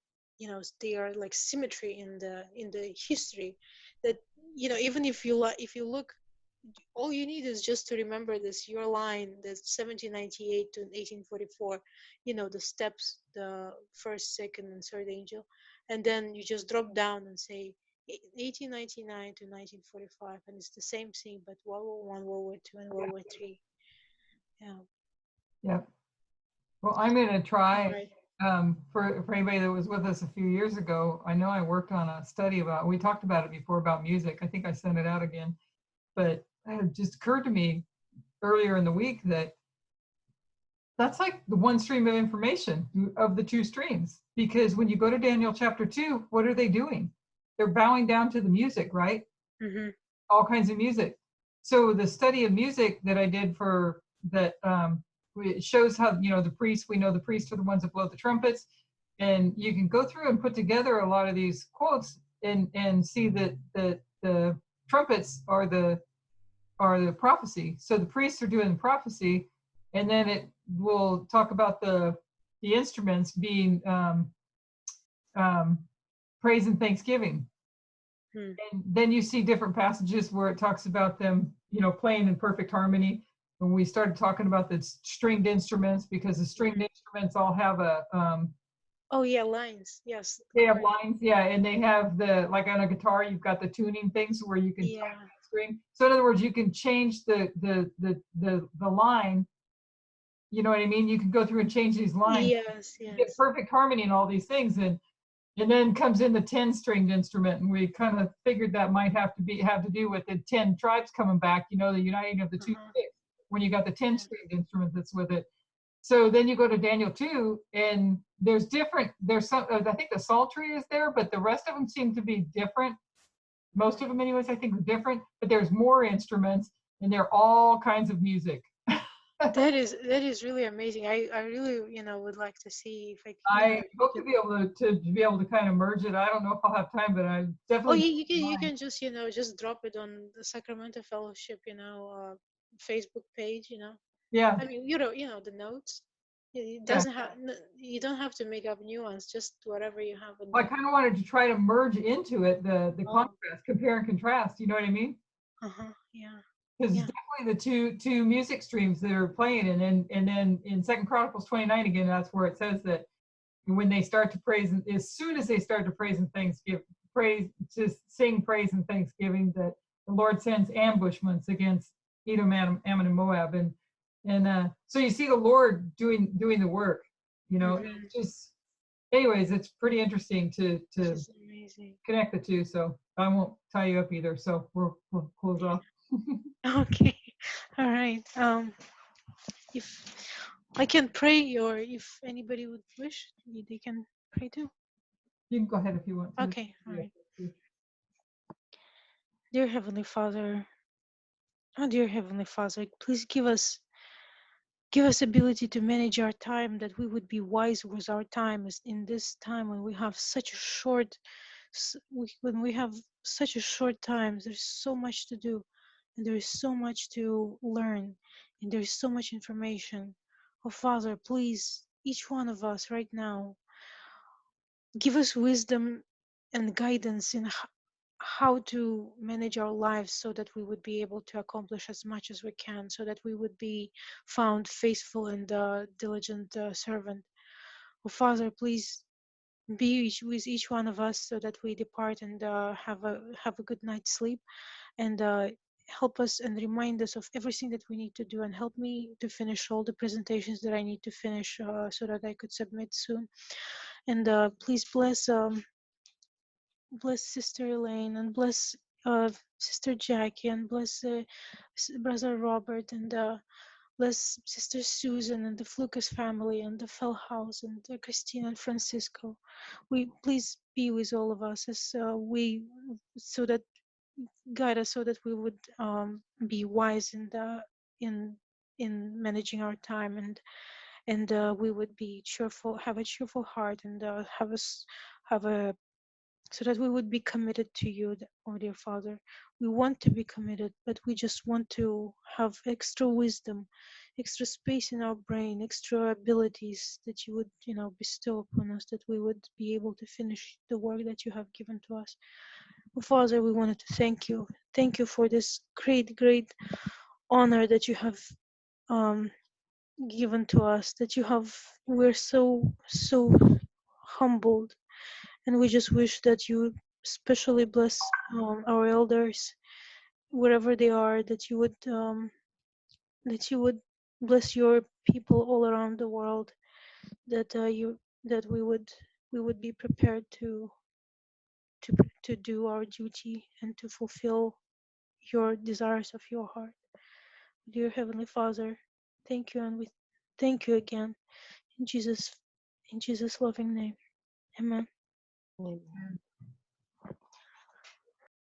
[SPEAKER 1] like symmetry in the history, that even if you look, all you need is just to remember this your line, the 1798 to 1844, the steps, the first, second, and third angel, and then you just drop down and say 1899 to 1945, and it's the same thing, but World War One, World War Two, and World War Three. Yeah.
[SPEAKER 2] Yep. Well, I'm going to
[SPEAKER 1] All
[SPEAKER 2] try
[SPEAKER 1] right.
[SPEAKER 2] For anybody that was with us a few years ago, I know I worked on a study about, we talked about it before about music. I think I sent it out again, but it just occurred to me earlier in the week that that's like the one stream of information of the two streams. Because when you go to Daniel chapter 2, what are they doing? They're bowing down to the music, right?
[SPEAKER 1] Mm-hmm.
[SPEAKER 2] All kinds of music. So the study of music that I did for that, it shows how, the priests, we know the priests are the ones that blow the trumpets. And you can go through and put together a lot of these quotes and see that the trumpets are the prophecy. So the priests are doing the prophecy, and then it will talk about the instruments being um, praise and thanksgiving.
[SPEAKER 1] Hmm.
[SPEAKER 2] And then you see different passages where it talks about them, playing in perfect harmony. When we started talking about the stringed instruments, because the stringed instruments all have
[SPEAKER 1] Oh yeah, lines. Yes,
[SPEAKER 2] they have
[SPEAKER 1] correct.
[SPEAKER 2] lines, yeah, and they have like on a guitar, you've got the tuning things where you can
[SPEAKER 1] Yeah.
[SPEAKER 2] tighten the string. So in other words, you can change the line. You know what I mean? You can go through and change these lines,
[SPEAKER 1] Yes,
[SPEAKER 2] get
[SPEAKER 1] yes.
[SPEAKER 2] perfect harmony and all these things, and then comes in the 10-stringed instrument, and we kind of figured that might have to do with the 10 tribes coming back. The uniting of the two
[SPEAKER 1] Uh-huh.
[SPEAKER 2] sticks when you got the
[SPEAKER 1] Yeah.
[SPEAKER 2] 10-stringed instrument that's with it. So then you go to Daniel 2, and there's some, I think the psaltery is there, but the rest of them seem to be different. Most of them, anyways, I think are different, but there's more instruments, and they're all kinds of music.
[SPEAKER 1] That is really amazing. I really would like to see if
[SPEAKER 2] I
[SPEAKER 1] if you
[SPEAKER 2] hope to
[SPEAKER 1] can.
[SPEAKER 2] be able to kind of merge it. I don't know if I'll have time, but I
[SPEAKER 1] Oh,
[SPEAKER 2] definitely
[SPEAKER 1] you can just just drop it on the Sacramento Fellowship Facebook page.
[SPEAKER 2] yeah,
[SPEAKER 1] I mean, the notes. It
[SPEAKER 2] yeah.
[SPEAKER 1] doesn't have. You don't have to make up new ones. Just whatever you have in
[SPEAKER 2] I
[SPEAKER 1] the.
[SPEAKER 2] kind of wanted to try to merge into it the
[SPEAKER 1] Oh.
[SPEAKER 2] contrast, compare and contrast. You know what I mean?
[SPEAKER 1] Uh-huh. Yeah.
[SPEAKER 2] Because
[SPEAKER 1] Yeah.
[SPEAKER 2] definitely the two music streams that are playing, and then in Second Chronicles 29 again, that's where it says that when they start to praise, as soon as they start to praise and thanksgiving, praise to sing praise and thanksgiving, that the Lord sends ambushments against Edom, Ammon, and Moab, and so you see the Lord doing the work.
[SPEAKER 1] Mm-hmm.
[SPEAKER 2] It's just, anyways, it's pretty interesting to
[SPEAKER 1] This
[SPEAKER 2] to
[SPEAKER 1] is amazing.
[SPEAKER 2] connect the two. So I won't tie you up either. So we'll close off.
[SPEAKER 1] Okay. All right. If I can pray, or if anybody would wish, they can pray too.
[SPEAKER 2] You can go ahead if you want to.
[SPEAKER 1] Okay. All right. Dear Heavenly Father, oh dear Heavenly Father, please give us ability to manage our time, that we would be wise with our time, as in this time when we have such a short when we have such a short time. There's so much to do, and there is so much to learn, and there is so much information. Oh Father, please, each one of us right now, give us wisdom and guidance in how to manage our lives, so that we would be able to accomplish as much as we can, so that we would be found faithful and diligent servant. Oh Father, please be with each one of us, so that we depart and have a good night's sleep, and help us and remind us of everything that we need to do, and help me to finish all the presentations that I need to finish, so that I could submit soon. And please bless Sister Elaine, and bless Sister Jackie, and bless Brother Robert, and bless Sister Susan, and the Flukas family, and the Fell House, and Christine and Francisco. We please be with all of us, as we so that guide us, so that we would be wise in in managing our time, and we would be cheerful, have a cheerful heart, and have a so that we would be committed to you, oh dear Father. We want to be committed, but we just want to have extra wisdom, extra space in our brain, extra abilities that you would, bestow upon us, that we would be able to finish the work that you have given to us. Oh, Father, we wanted to thank you. Thank you for this great, great honor that you have um, given to us, that you have, we're so, so humbled, and we just wish that you especially bless our elders wherever they are, that you would bless your people all around the world, that you that we would be prepared to do our duty and to fulfill your desires of your heart. Dear Heavenly Father, thank you, and we thank you again in Jesus' loving name. Amen.
[SPEAKER 4] Amen.